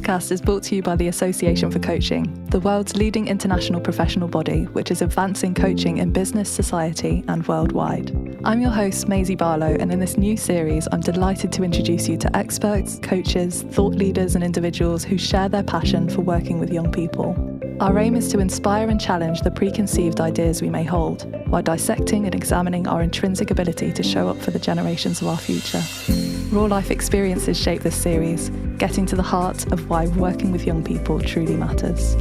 podcast is brought to you by the Association for Coaching, the world's leading international professional body which is advancing coaching in business, society and worldwide. I'm your host, Maisie Barlow, and in this new series, I'm delighted to introduce you to experts, coaches, thought leaders and individuals who share their passion for working with young people. Our aim is to inspire and challenge the preconceived ideas we may hold, while dissecting and examining our intrinsic ability to show up for the generations of our future. Raw life experiences shape this series, getting to the heart of why working with young people truly matters.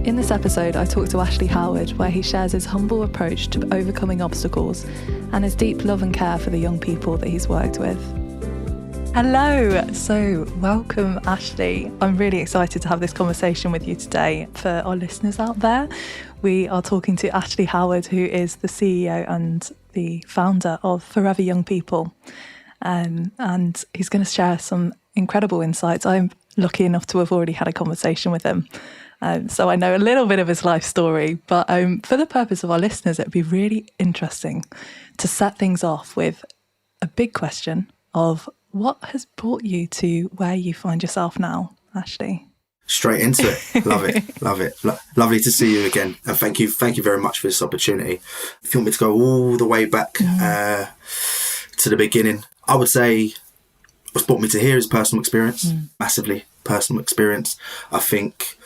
In this episode, I talk to Ashley Howard, where he shares his humble approach to overcoming obstacles and his deep love and care for the young people that he's worked with. Hello, so welcome Ashley. I'm really excited to have this conversation with you today. For our listeners out there, we are talking to Ashley Howard, who is the CEO and the founder of Forever Young People. And he's going to share some incredible insights. I'm lucky enough to have already had a conversation with him. So I know a little bit of his life story, but for the purpose of our listeners, it'd be really interesting to set things off with a big question of what has brought you to where you find yourself now, Ashley? Straight into it. Love it. Love it. Lovely to see you again. And thank you very much for this opportunity. If you want me to go all the way back to the beginning, I would say what's brought me to here is personal experience, massively personal experience. I think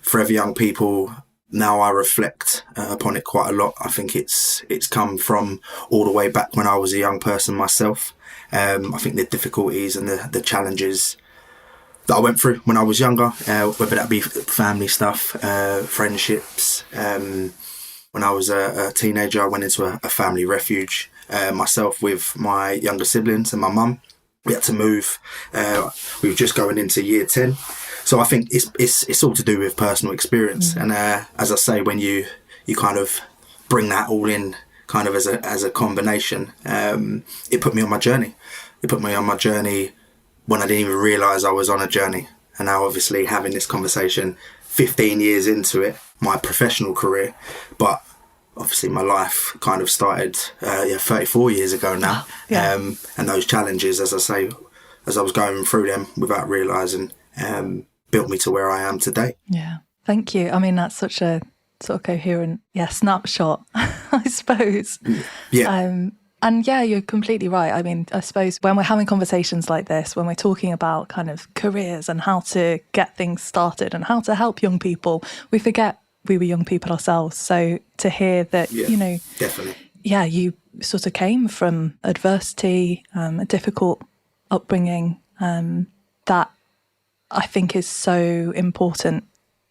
Forever Young People, now I reflect upon it quite a lot. I think it's come from all the way back when I was a young person myself. I think the difficulties and the challenges that I went through when I was younger, whether that be family stuff, friendships. When I was a teenager, I went into a family refuge, myself with my younger siblings and my mum. We had to move. We were just going into year 10. So I think it's all to do with personal experience. And as I say, when you kind of bring that all in kind of as a combination, it put me on my journey. It put me on my journey when I didn't even realise I was on a journey. And now obviously having this conversation 15 years into it, my professional career, but obviously my life kind of started 34 years ago now. Yeah. And those challenges, as I say, as I was going through them without realising, built me to where I am today. Yeah, thank you. I mean, that's such a sort of coherent, snapshot, I suppose. Yeah. And yeah, you're completely right. I mean, I suppose when we're having conversations like this, when we're talking about kind of careers and how to get things started and how to help young people, we forget we were young people ourselves. So to hear that, definitely. Yeah, you sort of came from adversity, a difficult upbringing, that I think is so important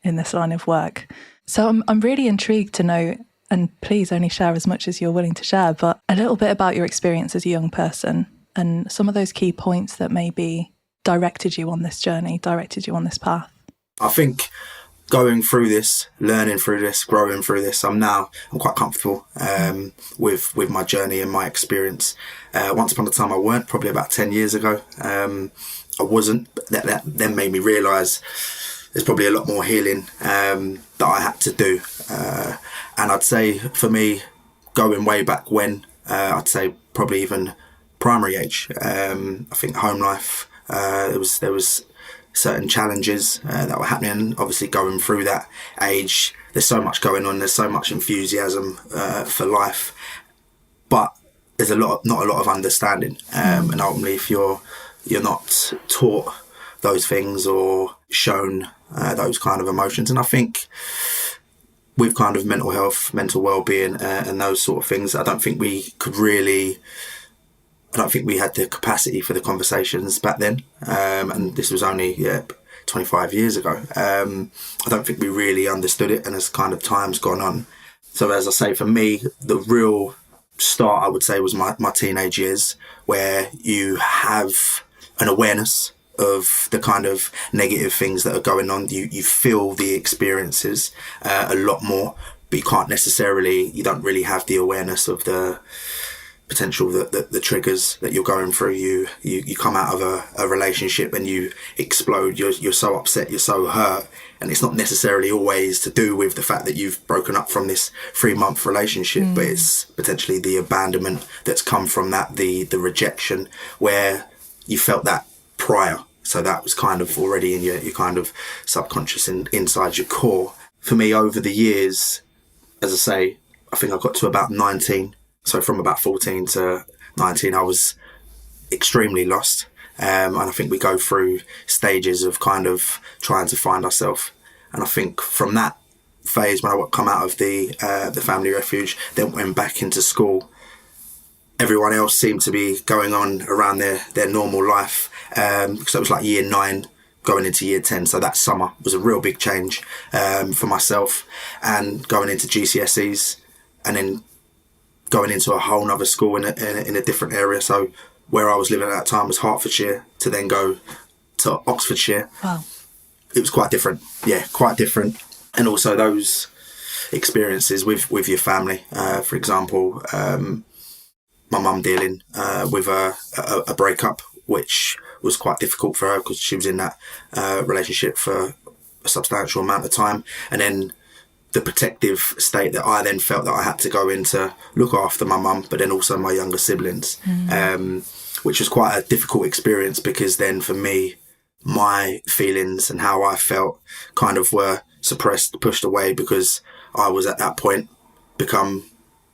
in this line of work. So I'm really intrigued to know, and please only share as much as you're willing to share, but a little bit about your experience as a young person and some of those key points that maybe directed you on this journey, directed you on this path. I think going through this, learning through this, growing through this, I'm quite comfortable with my journey and my experience. Once upon a time I weren't, probably about 10 years ago. I wasn't. That then made me realise there's probably a lot more healing that I had to do. And I'd say for me, going way back when, I'd say probably even primary age, I think home life, there was certain challenges that were happening. Obviously going through that age, there's so much going on, there's so much enthusiasm for life, but there's not a lot of understanding. And ultimately, if you're not taught those things or shown those kind of emotions, and I think with kind of mental health, mental well-being and those sort of things, I don't think we had the capacity for the conversations back then. And this was only 25 years ago. I don't think we really understood it, and as kind of time's gone on. So as I say, for me, the real start, I would say, was my teenage years, where you have an awareness of the kind of negative things that are going on. You feel the experiences a lot more, but you don't really have the awareness of the potential, the triggers that you're going through. You come out of a relationship and you explode. You're so upset, you're so hurt, and it's not necessarily always to do with the fact that you've broken up from this 3-month relationship, but it's potentially the abandonment that's come from that, the rejection, where you felt that prior. So that was kind of already in your kind of subconscious inside your core. For me, over the years, as I say, I think I got to about 19. So from about 14 to 19, I was extremely lost. And I think we go through stages of kind of trying to find ourselves. And I think from that phase, when I come out of the family refuge, then went back into school, everyone else seemed to be going on around their normal life. So it was like year 9 going into year 10. So that summer was a real big change for myself, and going into GCSEs and then going into a whole nother school in a different area. So where I was living at that time was Hertfordshire, to then go to Oxfordshire. Wow. It was quite different. Yeah, quite different. And also those experiences with your family. For example, my mum dealing with a breakup, which was quite difficult for her because she was in that relationship for a substantial amount of time. And then the protective state that I then felt that I had to go in to look after my mum, but then also my younger siblings, which was quite a difficult experience, because then for me, my feelings and how I felt kind of were suppressed, pushed away, because I was at that point become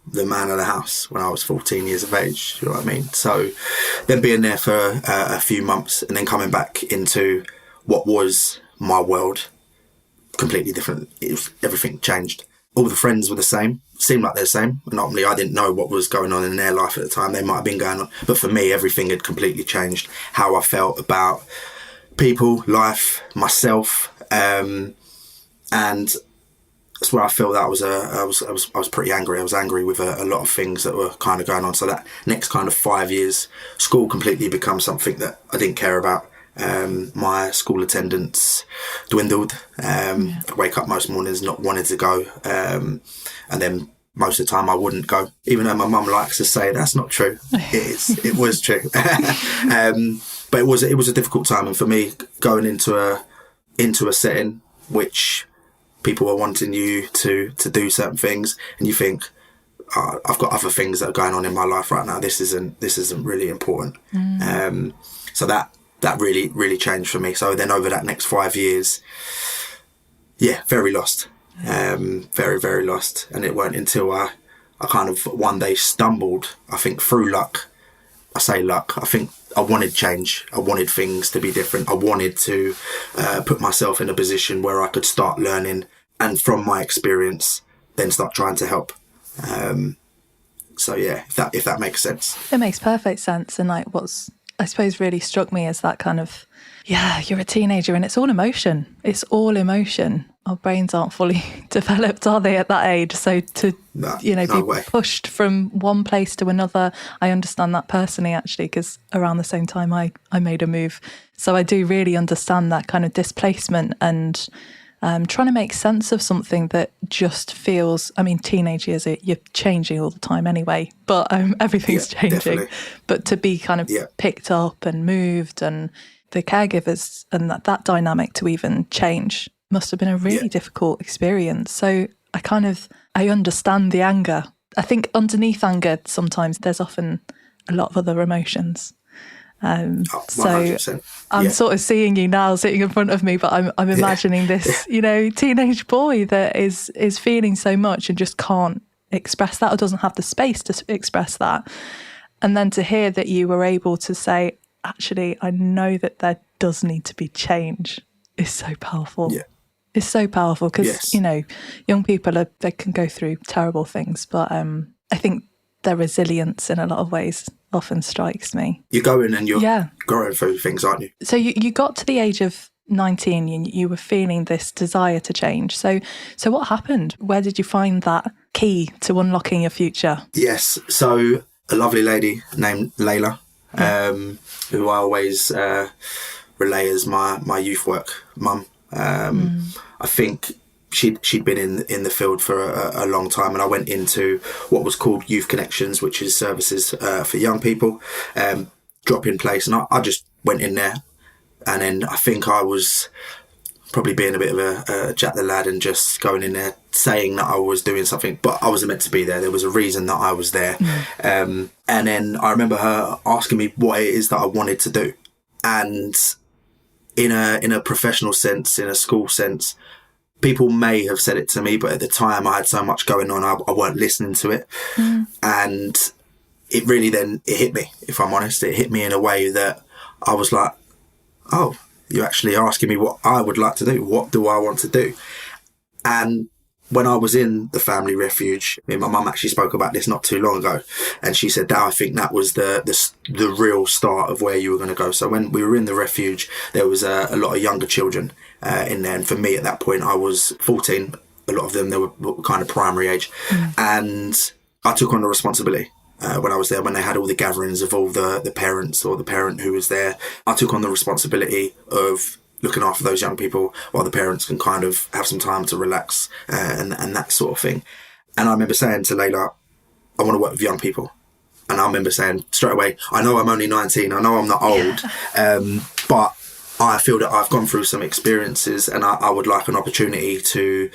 the man of the house when I was 14 years of age. You know what I mean? So then being there for a few months and then coming back into what was my world, completely different. Everything changed. All the friends were the same, seemed like they're the same. And ultimately, I didn't know what was going on in their life at the time. They might have been going on. But for me, everything had completely changed. How I felt about people, life, myself. And that's where I felt that I was pretty angry. I was angry with a lot of things that were kind of going on. So that next kind of 5 years, school completely became something that I didn't care about. My school attendance dwindled. I wake up most mornings not wanting to go, and then most of the time I wouldn't go, even though my mum likes to say that's not true. It was true. But it was a difficult time, and for me, going into a setting which people are wanting you to do certain things, and you think, I've got other things that are going on in my life right now. This isn't really important. So that really, really changed for me. So then over that next 5 years, very lost. Very, very lost. And it weren't until I kind of one day stumbled, I think through luck. I say luck. I think I wanted change. I wanted things to be different. I wanted to put myself in a position where I could start learning, and from my experience, then start trying to help. If that makes sense. It makes perfect sense. And like what's, I suppose, really struck me is that kind of, you're a teenager and it's all emotion. It's all emotion. Our brains aren't fully developed, are they, at that age? So to, be pushed from one place to another, I understand that personally, actually, because around the same time I made a move. So I do really understand that kind of displacement and trying to make sense of something that just feels, I mean, teenage years, you're changing all the time anyway, but everything's changing. Definitely. But to be kind of picked up and moved, and the caregivers and that dynamic to even change must have been a really difficult experience. So I understand the anger. I think underneath anger, sometimes there's often a lot of other emotions. So I'm sort of seeing you now sitting in front of me, but I'm imagining this, teenage boy that is feeling so much and just can't express that, or doesn't have the space to express that. And then to hear that you were able to say, actually, I know that there does need to be change, is so powerful. Yeah. It's so powerful because, young people they can go through terrible things, but I think their resilience in a lot of ways often strikes me. You're going and you're growing through things, aren't you? So you got to the age of 19 and you were feeling this desire to change. So what happened? Where did you find that key to unlocking your future? Yes. So a lovely lady named Layla, who I always relay as my youth work mum. I think she'd been in the field for a long time, and I went into what was called Youth Connections, which is services for young people, drop in place, and I just went in there, and then I think I was probably being a bit of a Jack the Lad and just going in there saying that I was doing something, but I wasn't meant to be there. There was a reason that I was there. And then I remember her asking me what it is that I wanted to do, and in a professional sense, in a school sense, people may have said it to me, but at the time I had so much going on, I weren't listening to it. And it really then, it hit me, if I'm honest. It hit me in a way that I was like, oh, you're actually asking me what I would like to do. What do I want to do? And when I was in the family refuge, my mum actually spoke about this not too long ago, and she said that I think that was the real start of where you were going to go. So when we were in the refuge, there was a lot of younger children in there, and for me at that point, I was 14. A lot of them, they were kind of primary age, and I took on the responsibility. When I was there, when they had all the gatherings of all the parents or the parent who was there, I took on the responsibility of looking after those young people while the parents can kind of have some time to relax and that sort of thing. And I remember saying to Layla, I want to work with young people. And I remember saying straight away, I know I'm only 19, I know I'm not old, but I feel that I've gone through some experiences and I would like an opportunity to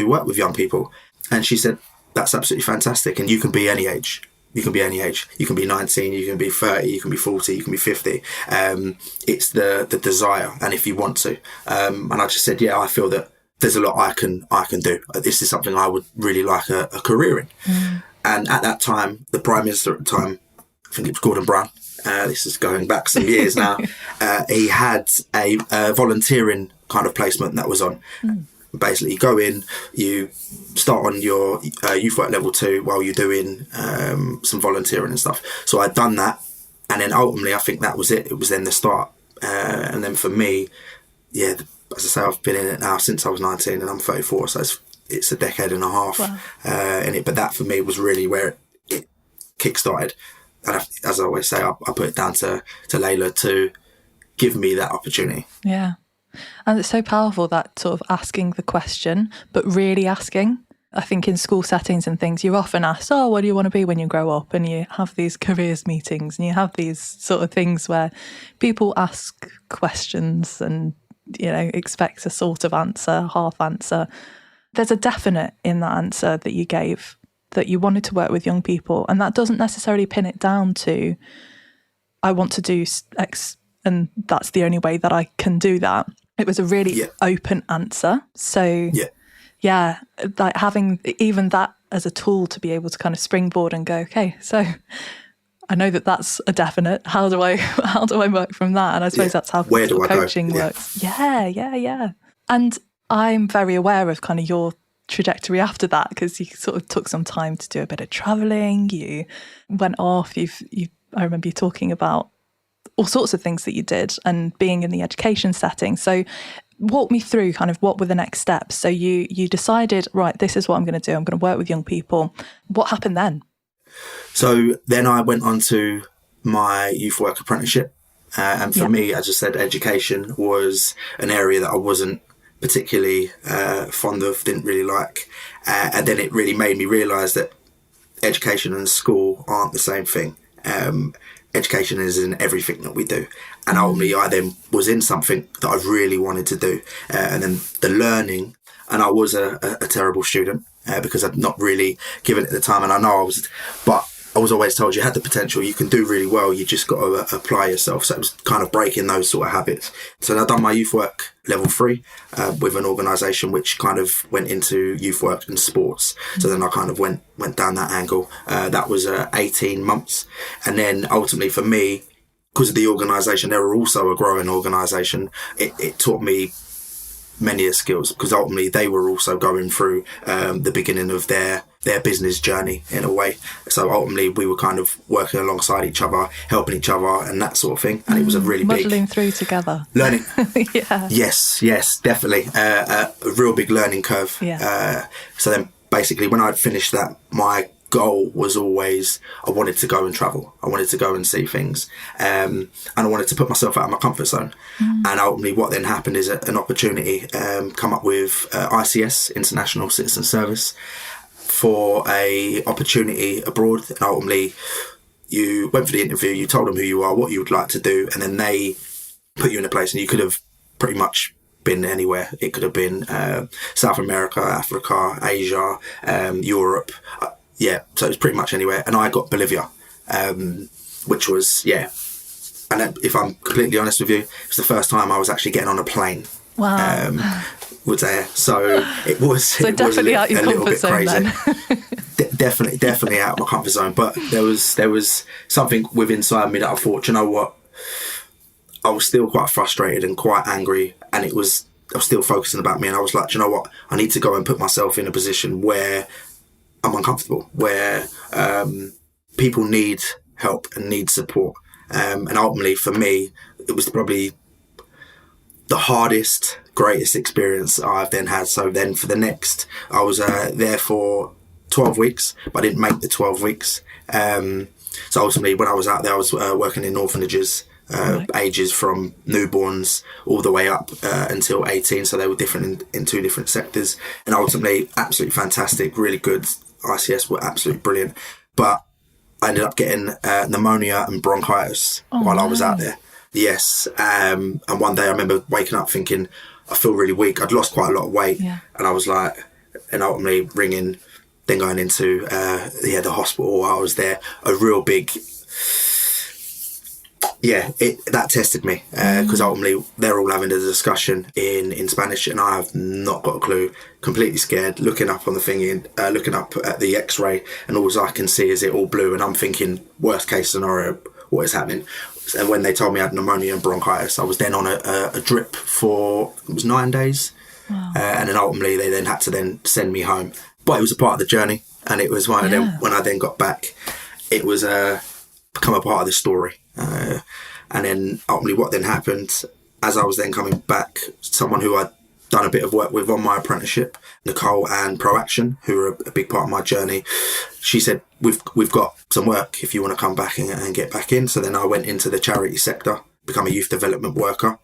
work with young people. And she said, that's absolutely fantastic. And you can be any age. You can be any age. You can be 19, you can be 30, you can be 40, you can be 50. It's the desire, and if you want to. And I just said, yeah, I feel that there's a lot I can do. This is something I would really like a career in. And at that time, the Prime Minister at the time, I think it was Gordon Brown, this is going back some years now, he had a volunteering kind of placement that was on. Basically, you go in, you start on your youth work level 2 while you're doing some volunteering and stuff. So I'd done that, and then ultimately I think that was it. It was then the start. And then for me, yeah, as I say, I've been in it now since I was 19 and I'm 34, so it's a decade and a half in it. But that for me was really where it kick-started. And as I always say, I put it down to Layla to give me that opportunity. Yeah. And it's so powerful, that sort of asking the question, but really asking. I think in school settings and things, you're often asked, oh, what do you want to be when you grow up? And you have these careers meetings and you have these sort of things where people ask questions and, you know, expect a sort of answer, half answer. There's a definite in that answer that you gave, that you wanted to work with young people. And that doesn't necessarily pin it down to, I want to do X and that's the only way that I can do that. It was a really open answer. So, yeah, like having even that as a tool to be able to kind of springboard and go, okay, so I know that that's a definite. How do I work from that? And I suppose that's how coaching works. Yeah. And I'm very aware of kind of your trajectory after that, because you sort of took some time to do a bit of traveling. You went off. I remember you talking about all sorts of things that you did and being in the education setting. So walk me through kind of what were the next steps. So you decided, right, this is what I'm going to do. I'm going to work with young people. What happened then? So then I went on to my youth work apprenticeship. And for me, as I said, education was an area that I wasn't particularly fond of, didn't really like. And then it really made me realise that education and school aren't the same thing. Education is in everything that we do. And ultimately, I then was in something that I really wanted to do. And then the learning, and I was a terrible student because I'd not really given it the time. And I know I was, but I was always told you had the potential, you can do really well, you just got to apply yourself. So it was kind of breaking those sort of habits. So I've done my youth work level 3 with an organisation which kind of went into youth work and sports. So then I kind of went down that angle. That was 18 months. And then ultimately for me, because of the organisation, they were also a growing organisation, it taught me many skills, because ultimately they were also going through the beginning of their business journey in a way. So ultimately we were kind of working alongside each other, helping each other and that sort of thing. And it was a really big... Muddling through together. Learning. Yeah. Yes, definitely. A real big learning curve. Yeah. So then basically when I'd finished that, my goal was always I wanted to go and travel. I wanted to go and see things. And I wanted to put myself out of my comfort zone. And ultimately what then happened is an opportunity come up with ICS, International Citizen Service, for a opportunity abroad. And ultimately you went for the interview, you told them who you are, what you would like to do, and then they put you in a place, and you could have pretty much been anywhere. It could have been South America, Africa, Asia, Europe. So it was pretty much anywhere. And I got Bolivia, which was, And if I'm completely honest with you, it was the first time I was actually getting on a plane. Wow. Was there. So it was, so it definitely was out your a little comfort bit zone crazy. then. Definitely out of my comfort zone. But there was something within inside me that I thought, "Do you know what? I was still quite frustrated and quite angry, and I was still focusing about me. And I was like, "Do you know what? I need to go and put myself in a position where I'm uncomfortable, where people need help and need support." And ultimately, for me, it was probably the hardest, greatest experience I've then had. So then for the next, I was there for 12 weeks, but I didn't make the 12 weeks. So ultimately, when I was out there, I was working in orphanages, ages from newborns all the way up until 18. So they were different in two different sectors. And ultimately, absolutely fantastic, really good. ICS were absolutely brilliant. But I ended up getting pneumonia and bronchitis while I was out there. Yes. And one day I remember waking up thinking, I feel really weak. I'd lost quite a lot of weight. Yeah. And I was like, and ultimately ringing, then going into the hospital while I was there. A real big, that tested me because ultimately they're all having a discussion in Spanish and I have not got a clue. Completely scared, looking up on the thing, looking up at the X-ray, and all I can see is it all blue. And I'm thinking, worst case scenario, what is happening? And when they told me I had pneumonia and bronchitis, I was then on a drip for, it was 9 days. Wow. And then ultimately they then had to then send me home. But it was a part of the journey. And it was one of them, when I then got back, it was become a part of the story. And then ultimately what then happened, as I was then coming back, someone who I'd done a bit of work with on my apprenticeship, Nicole and Proaction, who are a big part of my journey, she said, we've got some work if you want to come back and get back in. So then I went into the charity sector, become a youth development worker.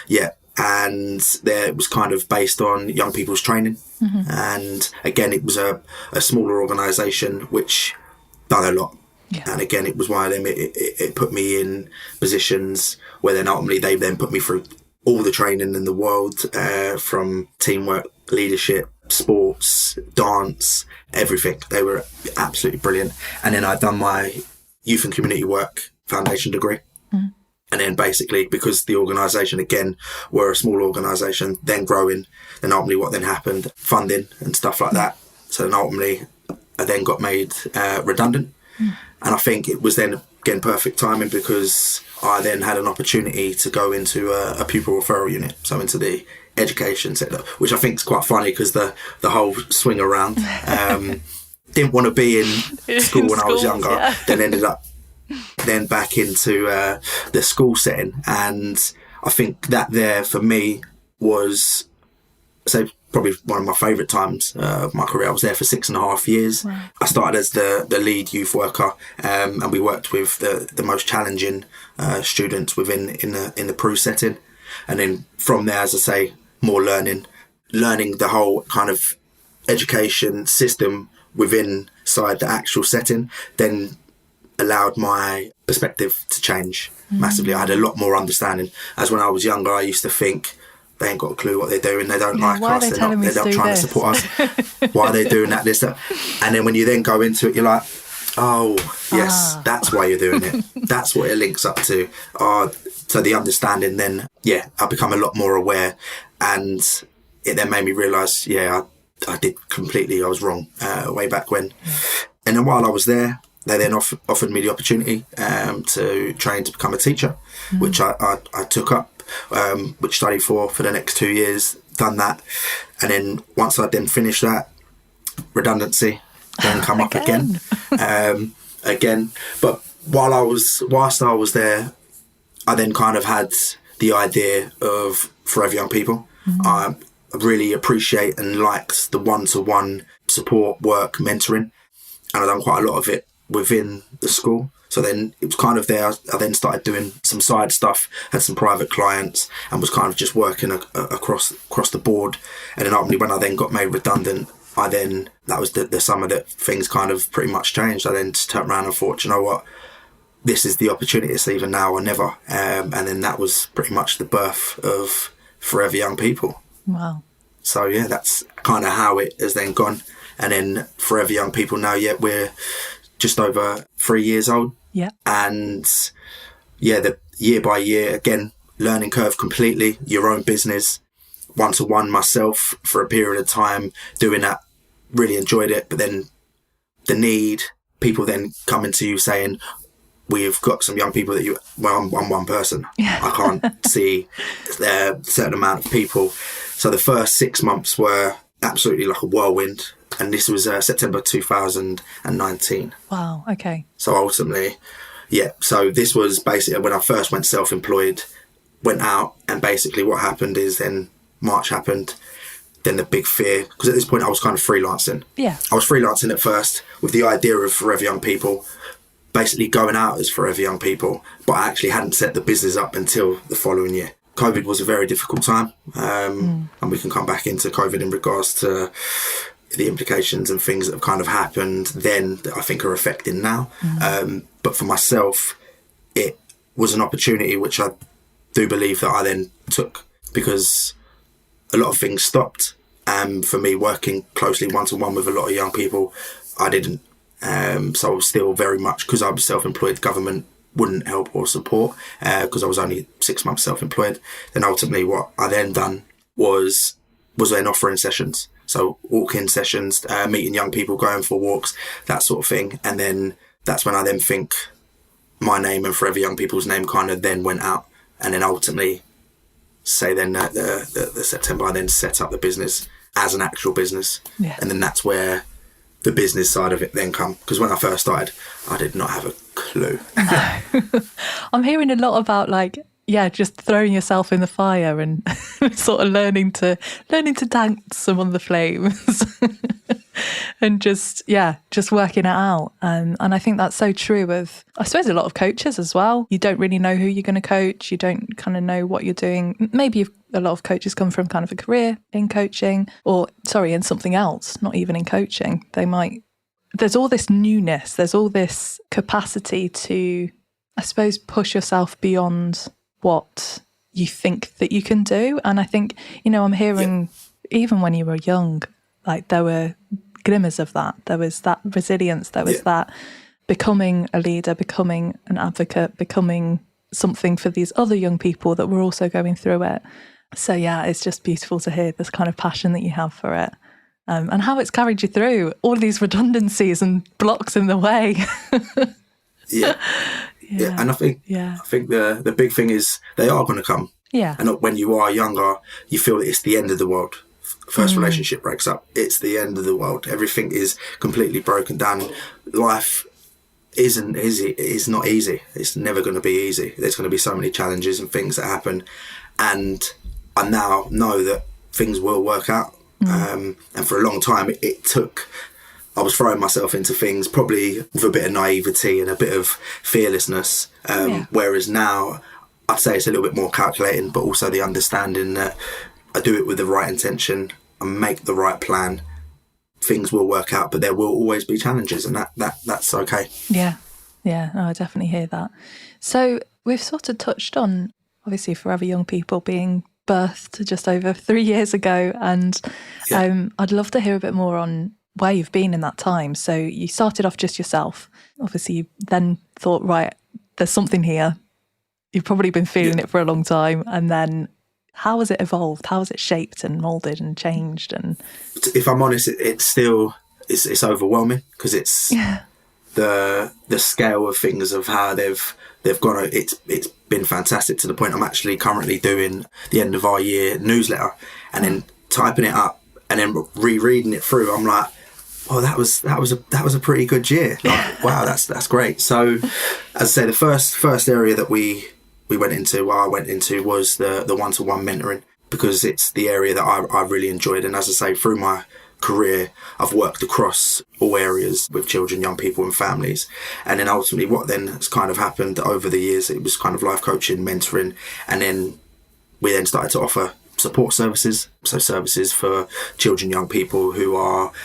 Yeah. And there it was kind of based on young people's training. Mm-hmm. And again, it was a smaller organisation which done a lot. Yeah. And again, it was one of them, it put me in positions where then ultimately they then put me through all the training in the world, from teamwork, leadership, sports, dance, everything. They were absolutely brilliant. And then I'd done my youth and community work foundation degree. Mm. And then basically, because the organisation, again, were a small organisation, then growing, then ultimately what then happened, funding and stuff like that. So then ultimately, I then got made redundant. Mm. And I think it was then, again, perfect timing because I then had an opportunity to go into a pupil referral unit, so into the education sector, which I think is quite funny because the whole swing around. Didn't want to be in school when I was younger, then ended up then back into the school setting. And I think that there for me was, say, probably one of my favourite times of my career. I was there for 6.5 years. Wow. I started as the lead youth worker, and we worked with the most challenging students within in the PRU setting. And then from there, as I say, more learning the whole kind of education system within inside the actual setting, then allowed my perspective to change massively. I had a lot more understanding. As when I was younger, I used to think, they ain't got a clue what they're doing. They don't like us. They're not trying to support us. Why are they doing that, this, that? And then when you then go into it, you're like, oh, yes, that's why you're doing it. That's what it links up to. So the understanding then, I become a lot more aware. And it then made me realise, I did completely, I was wrong way back when. And then while I was there, they then offered me the opportunity to train to become a teacher, which I took up. Which studied for the next 2 years, done that, and then once I then finished that, redundancy then come up again. But whilst I was there, I then kind of had the idea of Forever Young People. I really appreciate and liked the one-to-one support work, mentoring, and I've done quite a lot of it within the school. So then it was kind of there. I then started doing some side stuff, had some private clients, and was kind of just working across the board. And then ultimately, when I then got made redundant, that was the summer that things kind of pretty much changed. I then just turned around and thought, you know what, this is the opportunity. It's either now or never. And then that was pretty much the birth of Forever Young People. Wow. So that's kind of how it has then gone. And then Forever Young People now, we're just over 3 years old. Yeah. And year by year, again, learning curve completely, your own business, one-to-one myself for a period of time, doing that, really enjoyed it. But then the need, people then coming to you saying, we've got some young people that I'm one person. Yeah. I can't see a certain amount of people. So the first 6 months were absolutely like a whirlwind. And this was September 2019. Wow, okay. So ultimately, so this was basically when I first went self-employed, went out, and basically what happened is then March happened, then the big fear, because at this point I was kind of freelancing. Yeah. I was freelancing at first with the idea of Forever Young People, basically going out as Forever Young People, but I actually hadn't set the business up until the following year. COVID was a very difficult time, and we can come back into COVID in regards to the implications and things that have kind of happened then that I think are affecting now. But for myself, it was an opportunity which I do believe that I then took, because a lot of things stopped. And for me, working closely one-to-one with a lot of young people, I didn't. So I was still very much, because I was self-employed, government wouldn't help or support, because I was only 6 months self-employed. Then ultimately what I then done was then offering sessions. So walk-in sessions, meeting young people, going for walks, that sort of thing. And then that's when I then think my name and Forever Young People's name kind of then went out. And then ultimately, say then the September, I then set up the business as an actual business. Yeah. And then that's where the business side of it then come. Because when I first started, I did not have a clue. I'm hearing a lot about just throwing yourself in the fire and sort of learning to dance among the flames and just working it out. And I think that's so true of, I suppose, a lot of coaches as well. You don't really know who you're going to coach. You don't kind of know what you're doing. Maybe a lot of coaches come from kind of a career in coaching in something else, not even in coaching. There's all this newness. There's all this capacity to, I suppose, push yourself beyond what you think that you can do. And I think, I'm hearing, even when you were young, there were glimmers of that. There was that resilience. There was that becoming a leader, becoming an advocate, becoming something for these other young people that were also going through it. So it's just beautiful to hear this kind of passion that you have for it, and how it's carried you through all these redundancies and blocks in the way. Yeah, and I think the big thing is they are going to come. Yeah. And when you are younger, you feel that it's the end of the world. First relationship breaks up, it's the end of the world. Everything is completely broken down. Life isn't easy. It's not easy. It's never going to be easy. There's going to be so many challenges and things that happen. And I now know that things will work out. And for a long time, I was throwing myself into things probably with a bit of naivety and a bit of fearlessness. Whereas now, I'd say it's a little bit more calculating, but also the understanding that I do it with the right intention and make the right plan. Things will work out, but there will always be challenges, and that's okay. Yeah, no, I definitely hear that. So we've sort of touched on, obviously, Forever Young People being birthed just over 3 years ago, and I'd love to hear a bit more on where you've been in that time. So you started off just yourself. Obviously, you then thought, right, there's something here. You've probably been feeling it for a long time. And then how has it evolved? How has it shaped and moulded and changed? And if I'm honest, it's still overwhelming, because it's the scale of things of how they've gone. It's been fantastic, to the point I'm actually currently doing the end of our year newsletter, and then typing it up and then rereading it through. I'm like, oh, that was a pretty good year. Like, wow, that's great. So, as I say, the first area that I went into was the one-to-one mentoring, because it's the area that I really enjoyed. And as I say, through my career, I've worked across all areas with children, young people and families. And then ultimately what then has kind of happened over the years, it was kind of life coaching, mentoring, and then we then started to offer support services. So services for children, young people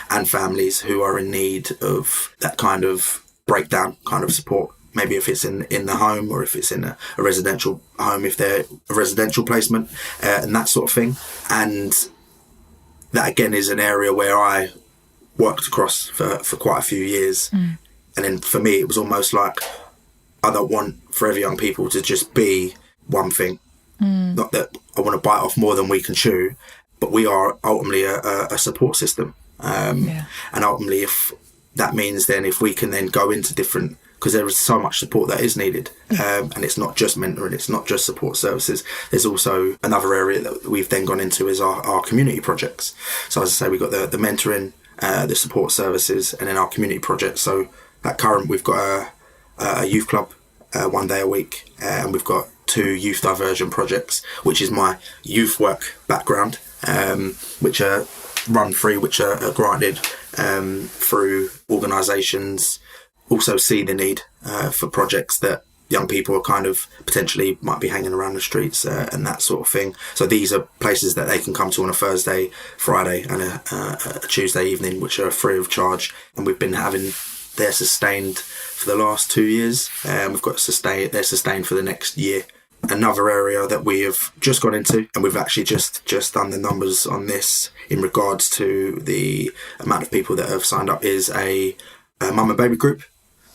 and families who are in need of that kind of breakdown kind of support. Maybe if it's in the home, or if it's in a residential home, if they're a residential placement, and that sort of thing. And that again is an area where I worked across for quite a few years. And then for me, it was almost like I don't want forever young people to just be one thing. Not that I want to bite off more than we can chew, but we are ultimately a support system. And ultimately, if that means then if we can then go into different, because there is so much support that is needed, and it's not just mentoring, it's not just support services. There's also another area that we've then gone into is our community projects. So as I say, we've got the mentoring, the support services, and then our community projects. So at current, we've got a youth club 1 day a week, and we've got 2 youth diversion projects, which is my youth work background, which are run free, which are granted through organisations, also see the need for projects that young people are kind of potentially might be hanging around the streets and that sort of thing. So these are places that they can come to on a Thursday, Friday and a Tuesday evening, which are free of charge. And we've been having, they're sustained for the last 2 years, and we've got they're sustained for the next year. Another area that we have just got into, and we've actually just done the numbers on this in regards to the amount of people that have signed up, is a mum and baby group.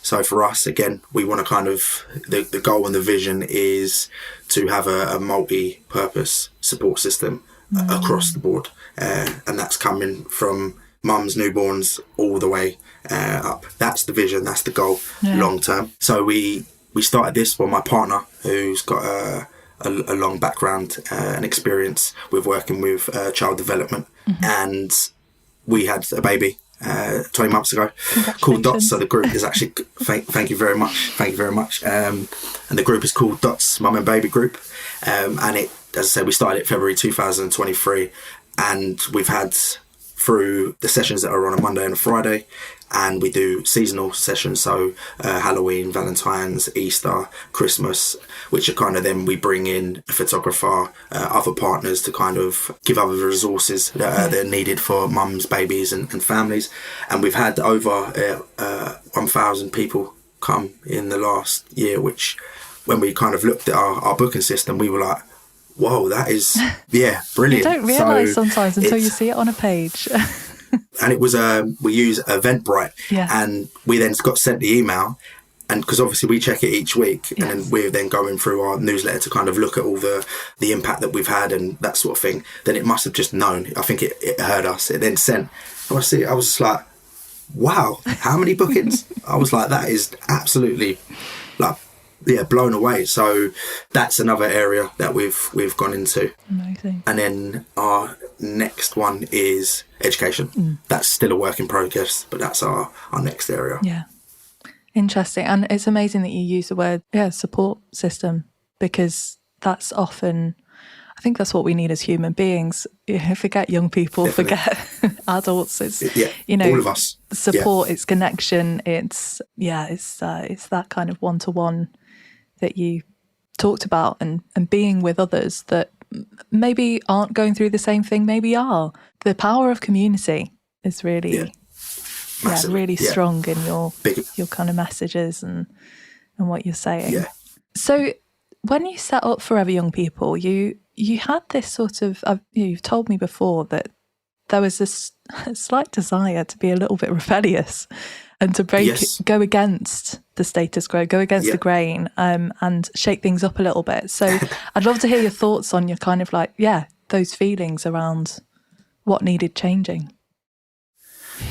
So for us, again, we want to kind of, the goal and the vision is to have a multi-purpose support system across the board. And that's coming from mums, newborns, all the way up. That's the vision, that's the goal, long term. So we started this, well, my partner, who's got a long background and experience with working with child development, and we had a baby 20 months ago called Dots. So the group is actually, thank you very much. And the group is called Dots Mum and Baby Group. And it, as I said, we started it February 2023, and we've had through the sessions that are on a Monday and a Friday, and we do seasonal sessions, so Halloween, Valentine's, Easter, Christmas, which are kind of then we bring in a photographer, other partners to kind of give other resources that are needed for mums, babies and families. And we've had over 1,000 people come in the last year, which when we kind of looked at our booking system, we were like, whoa, that is, brilliant. You don't realise sometimes until you see it on a page. And it was we use Eventbrite, and we then got sent the email, and because obviously we check it each week, and then we're then going through our newsletter to kind of look at all the impact that we've had and that sort of thing. Then it must have just known. I think it heard us. It then sent. I was just like, wow, how many bookings? I was like, that is absolutely blown away. So that's another area that we've gone into. Amazing. And then our next one is education. That's still a work in progress, but that's our next area. Yeah. Interesting. And it's amazing that you use the word support system, because that's often, I think that's what we need as human beings. Forget young people, Definitely. Forget adults. It's all of us. Support, it's connection, it's that kind of one-to-one that you talked about, and being with others that maybe aren't going through the same thing, maybe are. The power of community is really strong in your kind of messages and what you're saying. Yeah. So when you set up Forever Young People, you had this sort of, you've told me before that there was this slight desire to be a little bit rebellious and to go against the status quo, go against the grain, and shake things up a little bit. So I'd love to hear your thoughts on your kind of those feelings around what needed changing.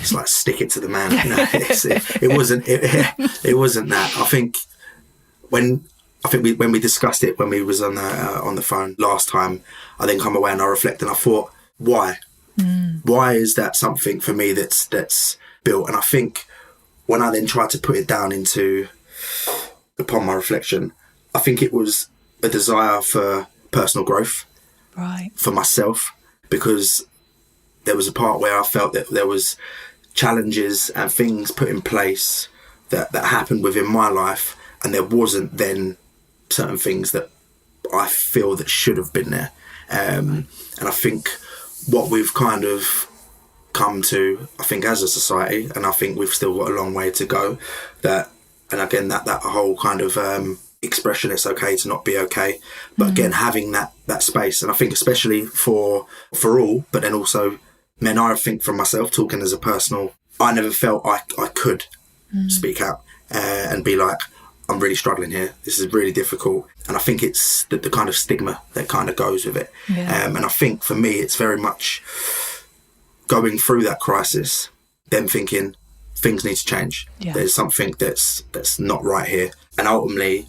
It's like stick it to the man. It wasn't that. I think when we discussed it when we was on the phone last time, I then come away and I reflect and I thought, why? Why is that something for me that's built? And I think when I then tried to put it down upon my reflection, I think it was a desire for personal growth, right, for myself, because there was a part where I felt that there was challenges and things put in place that happened within my life, and there wasn't then certain things that I feel that should have been there. And I think what we've kind of come to, I think, as a society, and I think we've still got a long way to go, that whole kind of expression, it's okay to not be okay, but again, having that space, and I think especially for all, but then also men, I think for myself, talking as a personal, I never felt I could speak out and be like, I'm really struggling here. This is really difficult. And I think it's the kind of stigma that kind of goes with it. Yeah. And I think for me, it's very much going through that crisis, then thinking things need to change. Yeah. There's something that's not right here. And ultimately,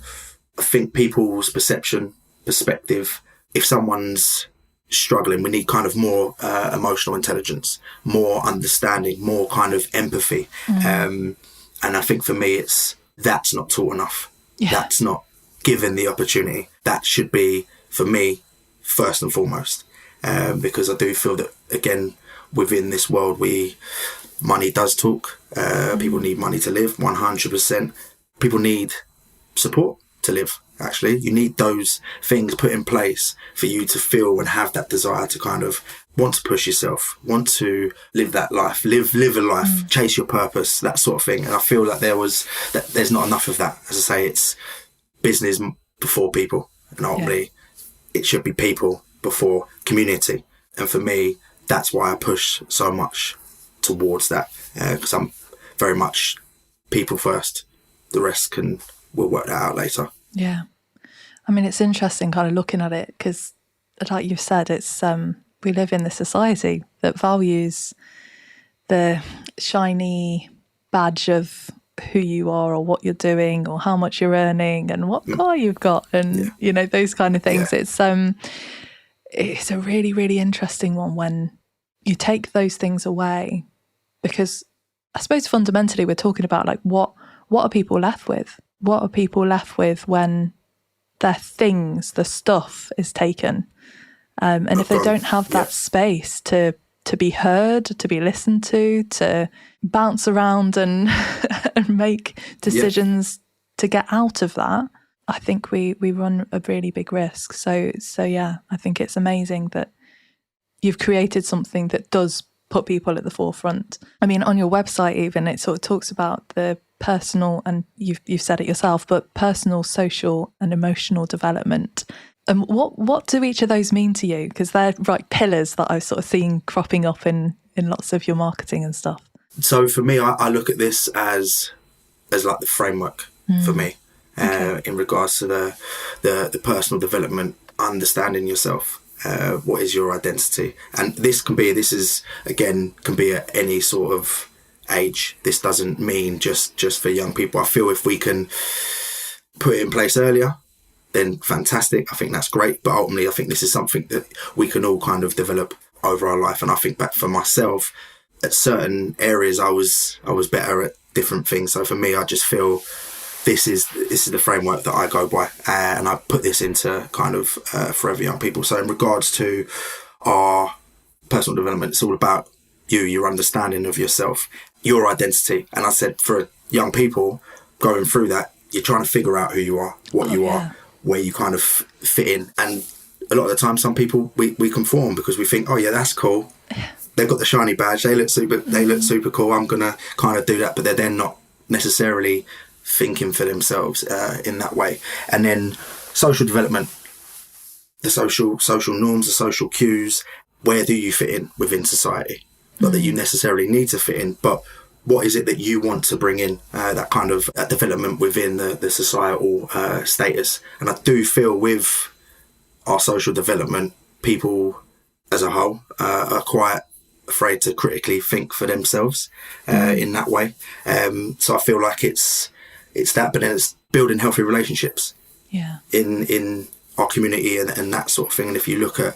I think people's perspective, if someone's struggling, we need kind of more emotional intelligence, more understanding, more kind of empathy. And I think for me, that's not taught enough. Yeah. That's not given the opportunity. That should be, for me, first and foremost. Because I do feel that, again, within this world, money does talk. People need money to live, 100%. People need support to live, actually. You need those things put in place for you to feel and have that desire to kind of want to push yourself, want to live that life, live a life, chase your purpose, that sort of thing. And I feel like there's not enough of that. As I say, it's business before people. And ultimately, it should be people before community. And for me, that's why I push so much towards that, because I'm very much people first. The rest we'll work that out later. Yeah. I mean, it's interesting kind of looking at it because, like you've said, it's we live in this society that values the shiny badge of who you are or what you're doing or how much you're earning and what car you've got and, you know, those kind of things. Yeah. It's a really, really interesting one when you take those things away, because I suppose fundamentally we're talking about like what are people left with? What are people left with when their things, the stuff is taken? And if they don't have that space to be heard, to be listened to bounce around and make decisions to get out of that, I think we run a really big risk. So yeah, I think it's amazing that you've created something that does put people at the forefront. I mean, on your website even, it sort of talks about the personal, and you've said it yourself, but personal, social and emotional development. And what do each of those mean to you? Because they're like pillars that I've sort of seen cropping up in lots of your marketing and stuff. So for me, I look at this as like the framework for me in regards to the personal development, understanding yourself. What is your identity? And this can be at any sort of age. This doesn't mean just for young people. I feel if we can put it in place earlier, then fantastic. I think that's great. But ultimately, I think this is something that we can all kind of develop over our life. And I think back for myself, at certain areas, I was better at different things. So for me, I just feel this is the framework that I go by, and I put this into kind of forever young people. So in regards to our personal development, it's all about your understanding of yourself, your identity. And I said for young people going through that, you're trying to figure out who you are, what you are, where you kind of fit in. And a lot of the time, some people we conform because we think, oh yeah, that's cool. They've got the shiny badge. They look super cool. I'm gonna kind of do that, but they're then not necessarily thinking for themselves in that way. And then social development, the social norms, the social cues. Where do you fit in within society? Not that you necessarily need to fit in, but what is it that you want to bring in, that kind of development within the societal status? And I do feel with our social development, people as a whole are quite afraid to critically think for themselves in that way. So I feel like it's that, but then it's building healthy relationships in our community and that sort of thing. And if you look at,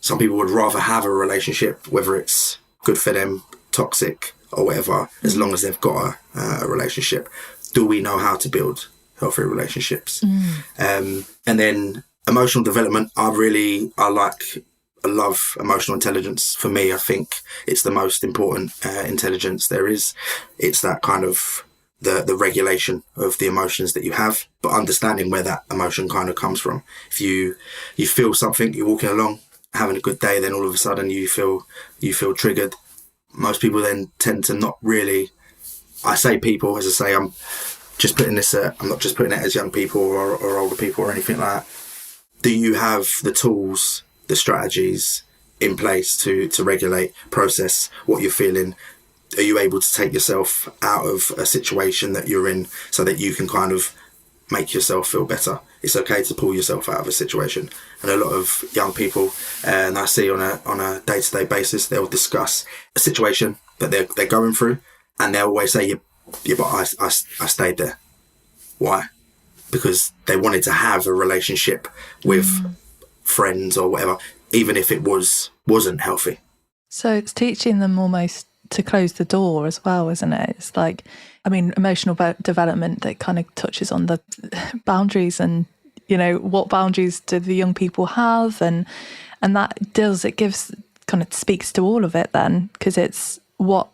some people would rather have a relationship, whether it's good for them, toxic or whatever, as long as they've got a relationship. Do we know how to build healthy relationships? And then emotional development, I love emotional intelligence. For me, I think it's the most important intelligence there is. It's that kind of the regulation of the emotions that you have, but understanding where that emotion kind of comes from. If you feel something, you're walking along, having a good day, then all of a sudden you feel triggered. Most people then tend to not really, I say people, as I say, I'm just putting this, I'm not just putting it as young people or older people or anything like that. Do you have the tools, the strategies in place to regulate, process what you're feeling? Are you able to take yourself out of a situation that you're in so that you can kind of make yourself feel better. It's okay to pull yourself out of a situation. And a lot of young people, and I see on a day-to-day basis, they'll discuss a situation that they're going through, and they'll always say, yeah, but I stayed there. Why? Because they wanted to have a relationship with friends or whatever, even if it wasn't healthy. So it's teaching them almost to close the door as well, isn't it? It's like, I mean, emotional development that kind of touches on the boundaries and, you know, what boundaries do the young people have, and it gives, kind of speaks to all of it then, because it's what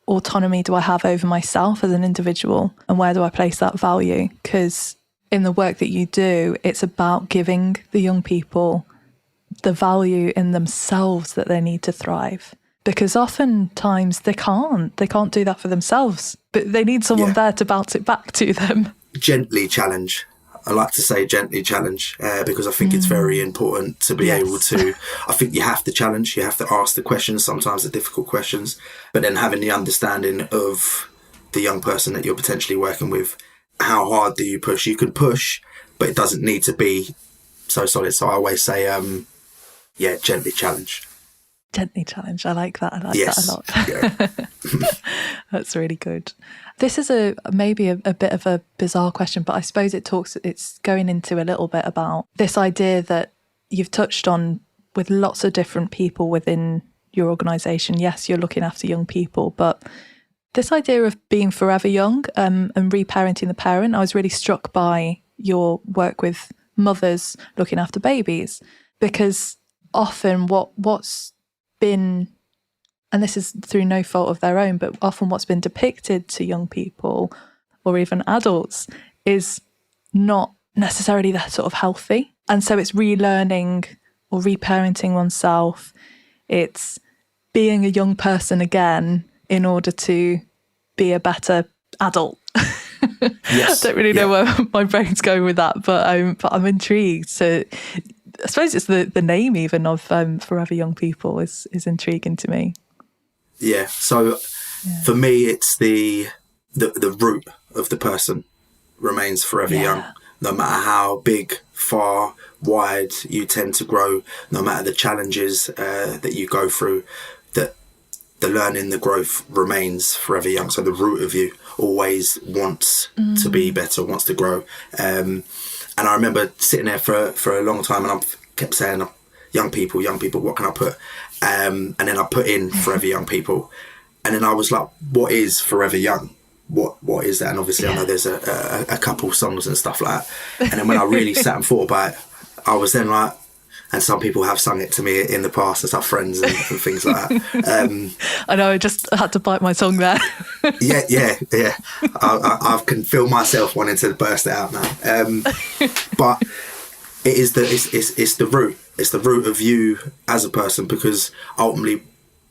autonomy do I have over myself as an individual, and where do I place that value? Because in the work that you do, it's about giving the young people the value in themselves that they need to thrive. Because oftentimes they can't do that for themselves, but they need someone there to bounce it back to them. Gently challenge. I like to say gently challenge, because I think it's very important to be able to, I think you have to challenge, you have to ask the questions, sometimes the difficult questions, but then having the understanding of the young person that you're potentially working with. How hard do you push? You can push, but it doesn't need to be so solid. So I always say, gently challenge. Gently challenge. I like that. I like that a lot. Yeah. That's really good. This is maybe a bit of a bizarre question, but I suppose it's going into a little bit about this idea that you've touched on with lots of different people within your organisation. Yes, you're looking after young people, but this idea of being forever young and reparenting the parent, I was really struck by your work with mothers looking after babies, because often what's been, and this is through no fault of their own, but often what's been depicted to young people or even adults is not necessarily that sort of healthy. And so it's relearning or reparenting oneself. It's being a young person again in order to be a better adult. Yes. I don't really know where my brain's going with that, but I'm intrigued. So I suppose it's the name even of Forever Young People is intriguing to me. Yeah. So for me, it's the root of the person remains forever young. No matter how big, far, wide you tend to grow, no matter the challenges that you go through, that the learning, the growth remains forever young. So the root of you always wants to be better, wants to grow. And I remember sitting there for a long time, and I kept saying, young people, what can I put? And then I put in Forever Young People. And then I was like, what is Forever Young? What is that? And obviously I know there's a couple songs and stuff like that. And then when I really sat and thought about it, I was then like, and some people have sung it to me in the past as our friends and things like that. I know, I just had to bite my tongue there. Yeah. I can feel myself wanting to burst it out now. But it is it's the root. It's the root of you as a person, because ultimately,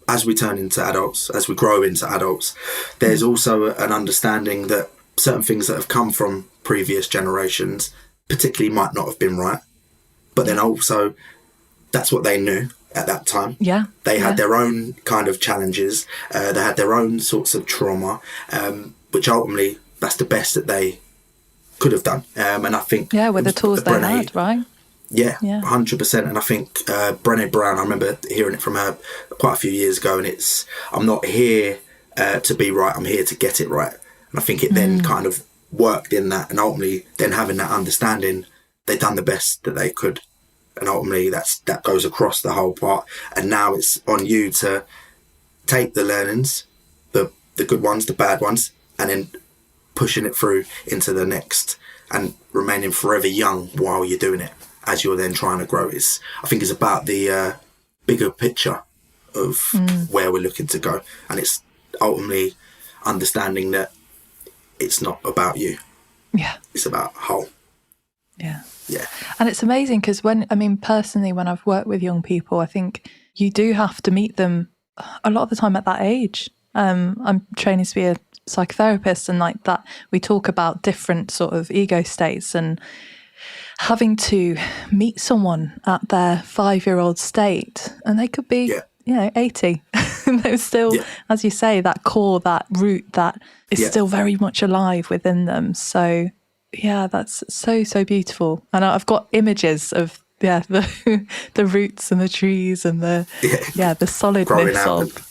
as we turn into adults, as we grow into adults, there's also an understanding that certain things that have come from previous generations particularly might not have been right. But then also, that's what they knew at that time. Yeah. They had their own kind of challenges. They had their own sorts of trauma, which ultimately, that's the best that they could have done. And I think... Yeah, with the tools they had, right? Yeah, 100%. And I think Brené Brown, I remember hearing it from her quite a few years ago, and it's, I'm not here to be right, I'm here to get it right. And I think it then kind of worked in that, and ultimately then having that understanding, they've done the best that they could. And ultimately that goes across the whole part. And now it's on you to take the learnings, the good ones, the bad ones, and then pushing it through into the next and remaining forever young while you're doing it, as you're then trying to grow. I think it's about the bigger picture of where we're looking to go. And it's ultimately understanding that it's not about you. Yeah. It's about whole. Yeah. Yeah. And it's amazing because personally, when I've worked with young people, I think you do have to meet them a lot of the time at that age. I'm training to be a psychotherapist, and like that, we talk about different sort of ego states, and having to meet someone at their 5-year-old state, and they could be, 80. They're still, as you say, that core, that root that is still very much alive within them. So Yeah, that's so beautiful. And I've got images of the roots and the trees and the growing solidness out. of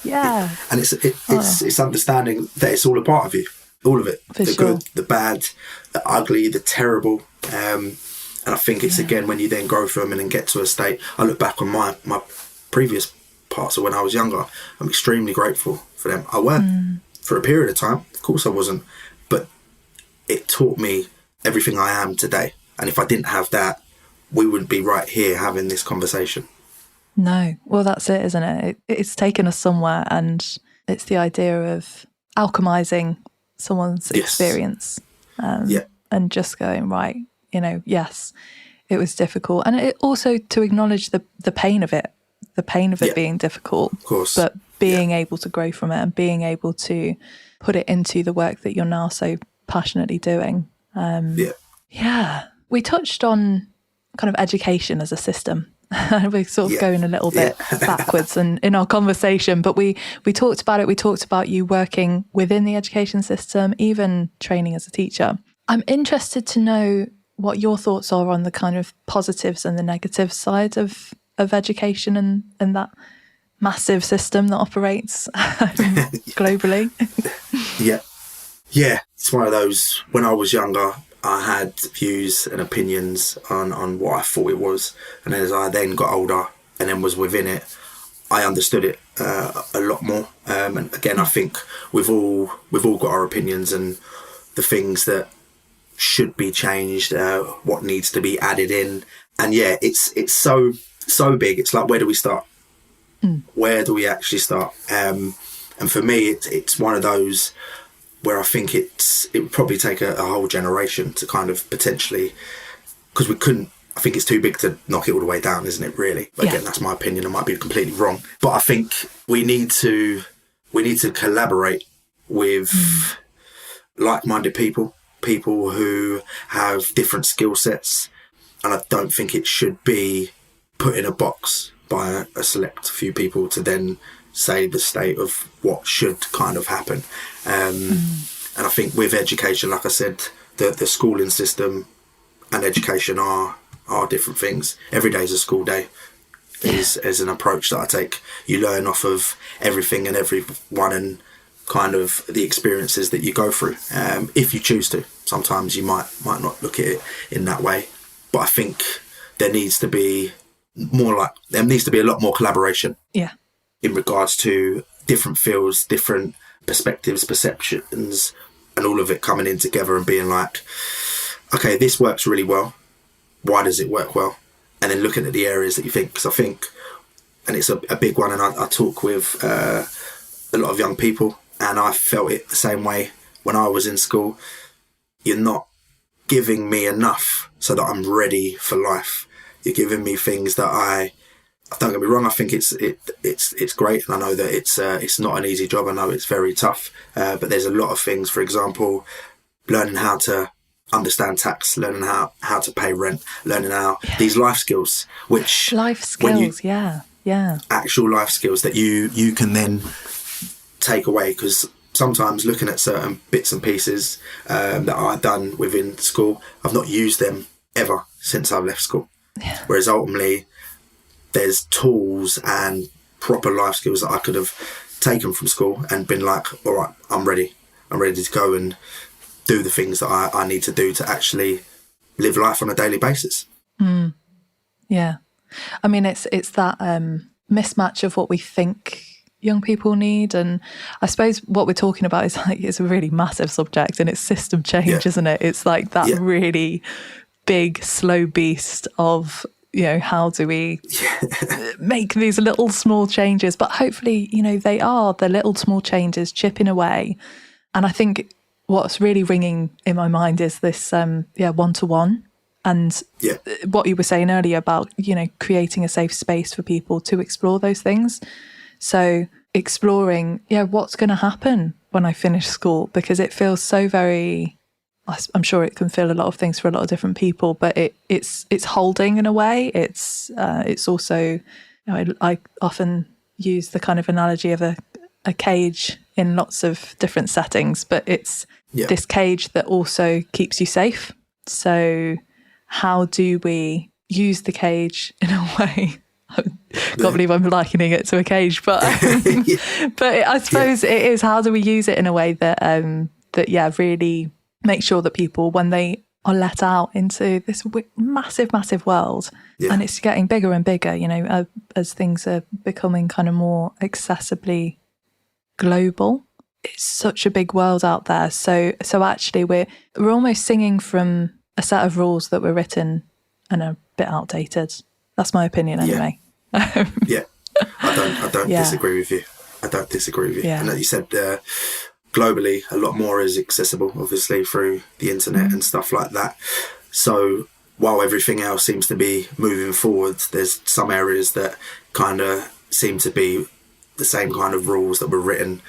yeah. And it's understanding that it's all a part of you, all of it, For the sure. good, the bad, the ugly, the terrible. And I think it's again when you then grow from and then get to a state. I look back on my previous parts of when I was younger. I'm extremely grateful for them. I weren't for a period of time. Of course, I wasn't, but it taught me everything I am today. And if I didn't have that, we wouldn't be right here having this conversation. No, well, that's it, isn't it? It's taken us somewhere, and it's the idea of alchemizing someone's experience, and just going, right, yes, it was difficult, and it also to acknowledge the pain of it, being difficult, of course, but being able to grow from it and being able to put it into the work that you're now so passionately doing. We touched on kind of education as a system. We're sort of going a little bit backwards in our conversation, but we talked about it. We talked about you working within the education system, even training as a teacher. I'm interested to know what your thoughts are on the kind of positives and the negative side of education and that massive system that operates globally. Yeah. It's one of those, when I was younger, I had views and opinions on what I thought it was. And as I then got older and then was within it, I understood it a lot more. And again, I think we've all got our opinions and the things that should be changed, what needs to be added in. And it's so big. It's like, where do we start? Where do we actually start? And for me, it's one of those where I think it would probably take a whole generation to kind of potentially, because I think it's too big to knock it all the way down, isn't it, really? But again, that's my opinion. I might be completely wrong. But I think we need to collaborate with like-minded people who have different skill sets. And I don't think it should be put in a box by a select few people to then say the state of what should kind of happen. And I think with education, like I said, the schooling system and education are different things. Every day is a school day is an approach that I take. You learn off of everything and everyone and kind of the experiences that you go through. If you choose to, sometimes you might not look at it in that way. But I think there needs to be a lot more collaboration. Yeah. In regards to different fields, different perspectives, perceptions, and all of it coming in together and being like, okay, this works really well. Why does it work well? And then looking at the areas that you think, because I think, and it's a big one, and I talk with a lot of young people, and I felt it the same way when I was in school. You're not giving me enough so that I'm ready for life. You're giving me things that don't get me wrong, I think it's great, and I know that it's not an easy job. I know it's very tough, but there's a lot of things. For example, learning how to understand tax, learning how to pay rent, learning how these life skills, actual life skills that you can then take away. Because sometimes looking at certain bits and pieces that I've done within school, I've not used them ever since I've left school. Yeah. Whereas ultimately, there's tools and proper life skills that I could have taken from school and been like, all right, I'm ready to go and do the things that I need to do to actually live life on a daily basis. Yeah. I mean, it's that mismatch of what we think young people need. And I suppose what we're talking about is like, it's a really massive subject, and it's system change, isn't it? It's like that really big, slow beast of, how do we make these little small changes? But hopefully, they are the little small changes chipping away. And I think what's really ringing in my mind is this, one-to-one. And what you were saying earlier about, creating a safe space for people to explore those things. So exploring, what's going to happen when I finish school? Because it feels so very... I'm sure it can feel a lot of things for a lot of different people, but it's holding in a way. It's also, I often use the kind of analogy of a cage in lots of different settings, but it's this cage that also keeps you safe. So how do we use the cage in a way? I can't believe I'm likening it to a cage, but but I suppose it is, how do we use it in a way that really make sure that people, when they are let out into this massive world, and it's getting bigger and bigger, you know, as things are becoming kind of more accessibly global. It's such a big world out there. So actually we're almost singing from a set of rules that were written and a bit outdated. That's my opinion anyway. I don't disagree with you. I don't disagree with you. And like you said, globally, a lot more is accessible, obviously, through the internet and stuff like that. So while everything else seems to be moving forward, there's some areas that kind of seem to be the same kind of rules that were written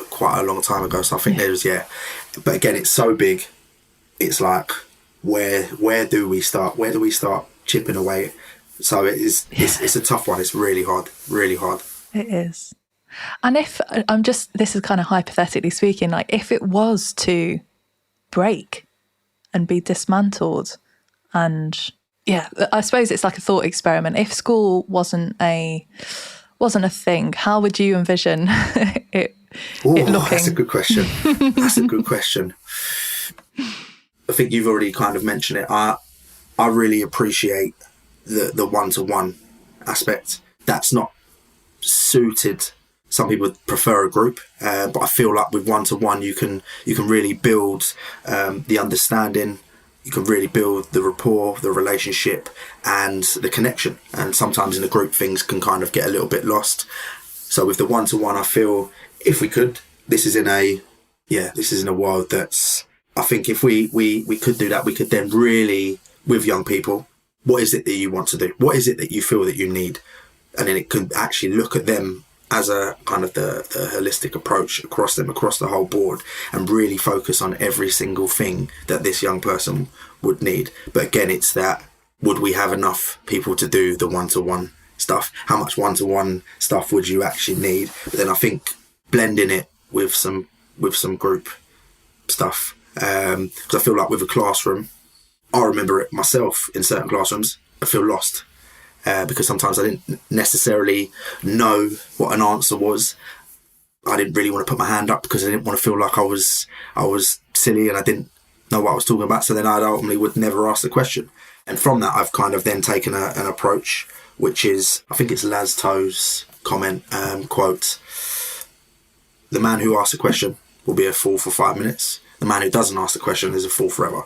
quite a long time ago. So I think there's, but again, it's so big. It's like, where do we start? Where do we start chipping away? So it's a tough one. It's really hard. It is. And if this is kind of hypothetically speaking, like if it was to break and be dismantled, and I suppose it's like a thought experiment. If school wasn't a thing, how would you envision it looking? That's a good question. I think you've already kind of mentioned it. I really appreciate the one-to-one aspect. That's not suited. Some people prefer a group, but I feel like with one-to-one you can really build the understanding. You can really build the rapport, the relationship, and the connection. And sometimes in a group things can kind of get a little bit lost. So with the one-to-one, I feel if we could, this is in a world that's, I think if we could do that, we could then really, with young people, what is it that you want to do? What is it that you feel that you need? And then it could actually look at them as a kind of the holistic approach across the whole board, and really focus on every single thing that this young person would need. But again, it's that, would we have enough people to do the one-to-one stuff? How much one-to-one stuff would you actually need? But then I think blending it with some group stuff, because I feel like with a classroom, I remember it myself in certain classrooms, I feel lost. Because sometimes I didn't necessarily know what an answer was. I didn't really want to put my hand up because I didn't want to feel like I was silly and I didn't know what I was talking about. So then I ultimately would never ask the question. And from that, I've kind of then taken an approach, which is, I think it's Laz Toe's comment, quote, "The man who asks a question will be a fool for 5 minutes. The man who doesn't ask the question is a fool forever."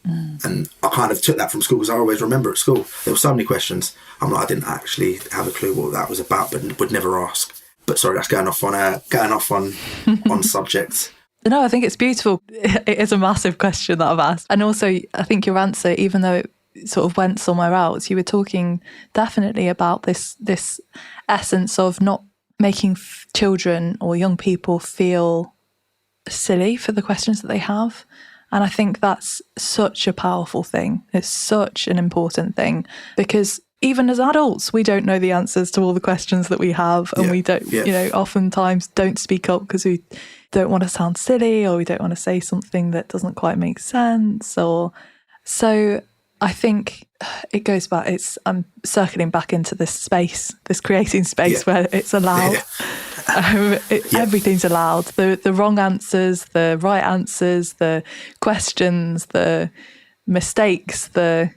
And I kind of took that from school, because I always remember at school there were so many questions. I'm like, I didn't actually have a clue what that was about, but would never ask. But sorry, that's going off on subject. No, I think it's beautiful. It is a massive question that I've asked, and also I think your answer, even though it sort of went somewhere else, you were talking definitely about this essence of not making children or young people feel silly for the questions that they have. And I think that's such a powerful thing. It's such an important thing, because even as adults, we don't know the answers to all the questions that we have. And we don't, oftentimes don't speak up because we don't want to sound silly, or we don't want to say something that doesn't quite make sense. So I think it goes back, I'm circling back into this space, this creating space where it's allowed. Everything's allowed. The wrong answers, the right answers, the questions, the mistakes, the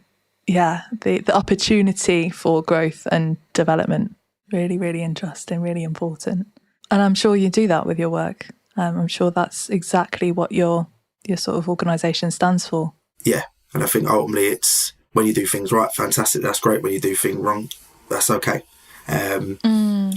opportunity for growth and development. Really, really interesting, really important. And I'm sure you do that with your work. I'm sure that's exactly what your sort of organisation stands for. Yeah, and I think ultimately it's, when you do things right, fantastic, that's great. When you do things wrong, that's okay.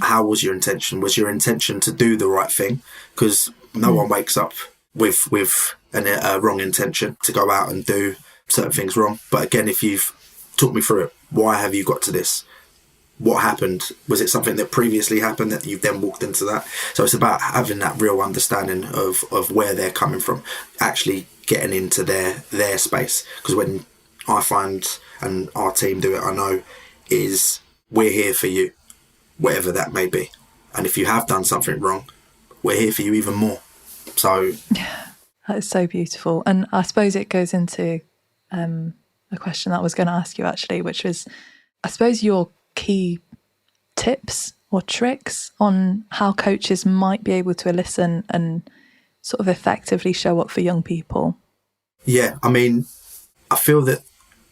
How was your intention? Was your intention to do the right thing? Because no one wakes up with a wrong intention to go out and do certain things wrong. But again, if you've talked me through it, why have you got to this? What happened? Was it something that previously happened that you've then walked into that? So it's about having that real understanding of where they're coming from, actually getting into their space. Because when I find, and our team do it, I know, is we're here for you, whatever that may be. And if you have done something wrong, we're here for you even more. So that is so beautiful. And I suppose it goes into a question that I was going to ask you actually, which was, I suppose, your key tips or tricks on how coaches might be able to listen and sort of effectively show up for young people. Yeah, I mean, I feel that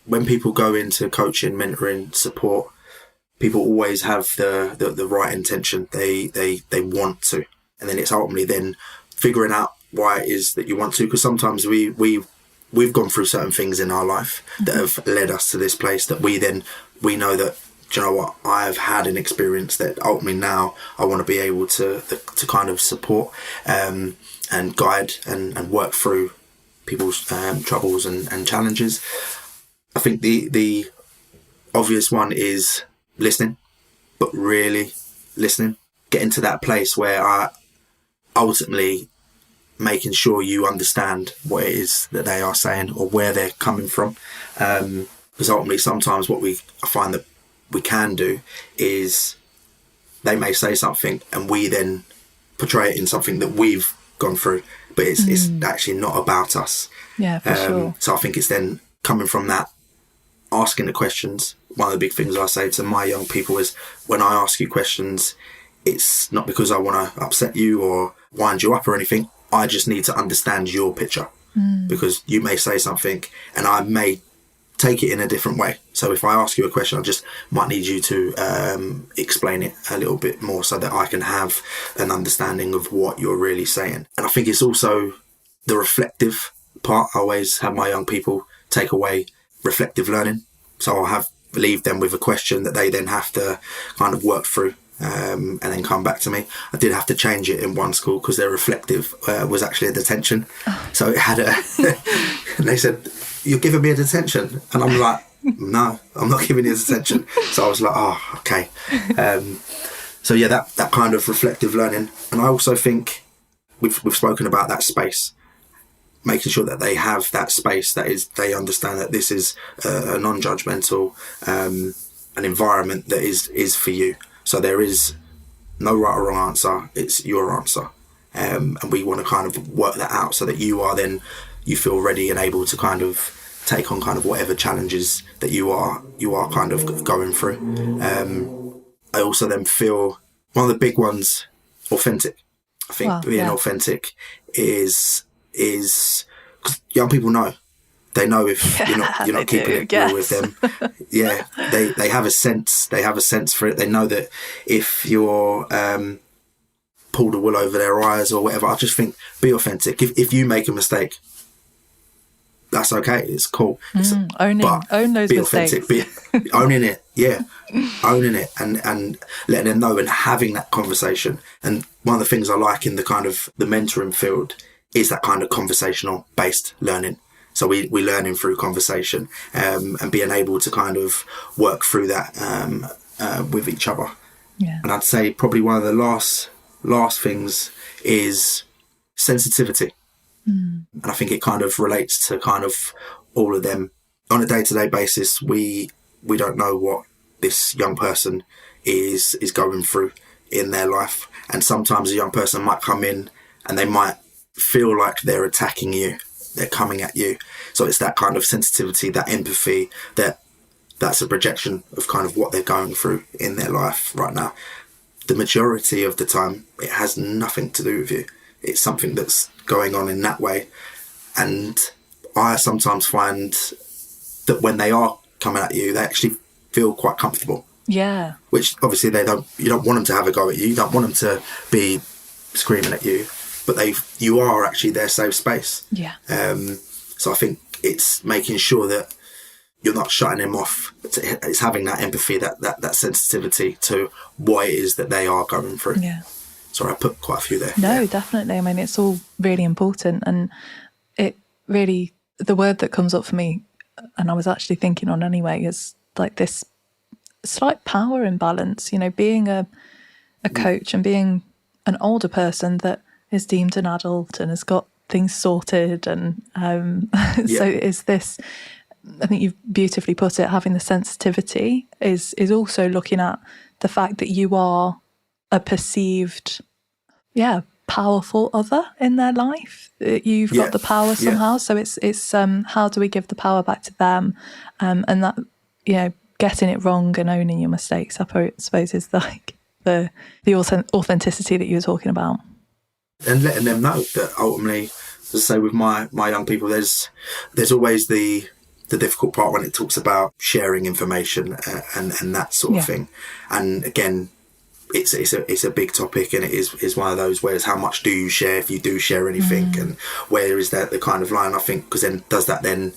when people go into coaching, mentoring, support, people always have the right intention. They want to, and then it's ultimately then figuring out why it is that you want to. Because sometimes we've gone through certain things in our life that have led us to this place that we know that, do you know what, I've had an experience that ultimately now I want to be able to kind of support and guide and work through people's troubles and challenges. I think the obvious one is listening, but really listening. Getting to that place where I ultimately making sure you understand what it is that they are saying or where they're coming from. Because ultimately sometimes what I find that we can do is they may say something and we then portray it in something that we've gone through, but it's actually not about us. Yeah, for sure. So I think it's then coming from that, asking the questions. One of the big things I say to my young people is, when I ask you questions, it's not because I want to upset you or wind you up or anything. I just need to understand your picture, because you may say something and I may take it in a different way. So if I ask you a question, I just might need you to explain it a little bit more so that I can have an understanding of what you're really saying. And I think it's also the reflective part. I always have my young people take away reflective learning. So I'll leave them with a question that they then have to kind of work through and then come back to me. I did have to change it in one school because their reflective was actually a detention. So it had and they said, "You're giving me a detention." And I'm like, "No, I'm not giving you a detention." So I was like, "Oh, okay." So yeah, that kind of reflective learning. And I also think we've spoken about that space, making sure that they have that space, that is, they understand that this is a non-judgmental an environment that is for you. So there is no right or wrong answer, it's your answer. And we want to kind of work that out so that you feel ready and able to kind of take on kind of whatever challenges that you are kind of going through. I also then feel one of the big ones, authentic. I think being authentic is 'cause young people know. They know if you're not keeping it real with them. Yeah, they have a sense. They have a sense for it. They know that if you're pull the wool over their eyes or whatever. I just think, be authentic. If you make a mistake, that's okay. It's cool. Own those be mistakes. Authentic. Owning it. Yeah, owning it and letting them know and having that conversation. And one of the things I like in the kind of the mentoring field is that kind of conversational based learning. So we're learning through conversation and being able to kind of work through that with each other. Yeah. And I'd say probably one of the last things is sensitivity. And I think it kind of relates to kind of all of them. On a day-to-day basis, we don't know what this young person is going through in their life. And sometimes a young person might come in and they might feel like they're attacking you. They're coming at you. So it's that kind of sensitivity, that empathy, that's a projection of kind of what they're going through in their life right now. The majority of the time, it has nothing to do with you. It's something that's going on in that way. And I sometimes find that when they are coming at you, they actually feel quite comfortable. Yeah. Which obviously you don't want them to have a go at you. You don't want them to be screaming at you. But you are actually their safe space. Yeah. So I think it's making sure that you're not shutting them off. It's having that empathy, that sensitivity to what it is that they are going through. Yeah. Sorry, I put quite a few there. No, definitely. I mean, it's all really important. And it really, the word that comes up for me, and I was actually thinking on anyway, is like this slight power imbalance, being a coach and being an older person that is deemed an adult and has got things sorted and so is this, I think you've beautifully put it, having the sensitivity is also looking at the fact that you are a perceived powerful other in their life. You've got the power somehow. So it's how do we give the power back to them? And that, getting it wrong and owning your mistakes, I suppose, is like the authenticity that you were talking about. And letting them know that ultimately, as I say, with my young people, there's always the difficult part when it talks about sharing information and that sort of thing. And again, it's a big topic, and it is one of those where it's how much do you share, if you do share anything, and where is that the kind of line, I think, because then does that then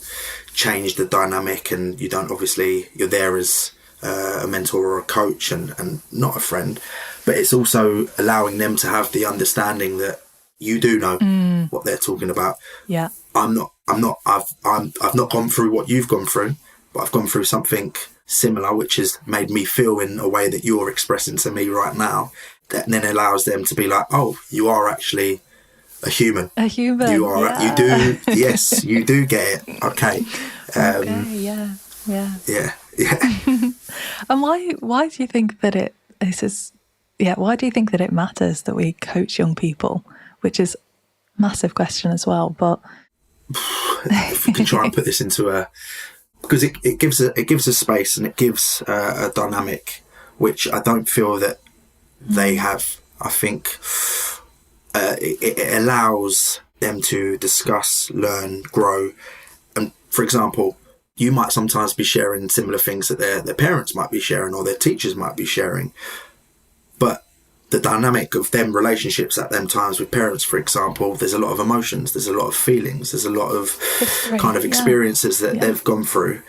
change the dynamic, and you don't, obviously you're there as a mentor or a coach and not a friend, but it's also allowing them to have the understanding that you do know what they're talking about. Yeah. I've not gone through what you've gone through, but I've gone through something similar, which has made me feel in a way that you're expressing to me right now, that then allows them to be like, oh, you are actually a human. You are, you do, yes, you do get it. Okay. Yeah. And why do you think that why do you think that it matters that we coach young people? Which is a massive question as well, but if we can try and put this into because it gives a space, and it gives a dynamic which I don't feel that they have. I think it allows them to discuss, learn, grow. And for example, you might sometimes be sharing similar things that their parents might be sharing, or their teachers might be sharing, but the dynamic of them relationships at them times with parents, for example, there's a lot of emotions, there's a lot of feelings, there's a lot of kind of experiences that they've gone through.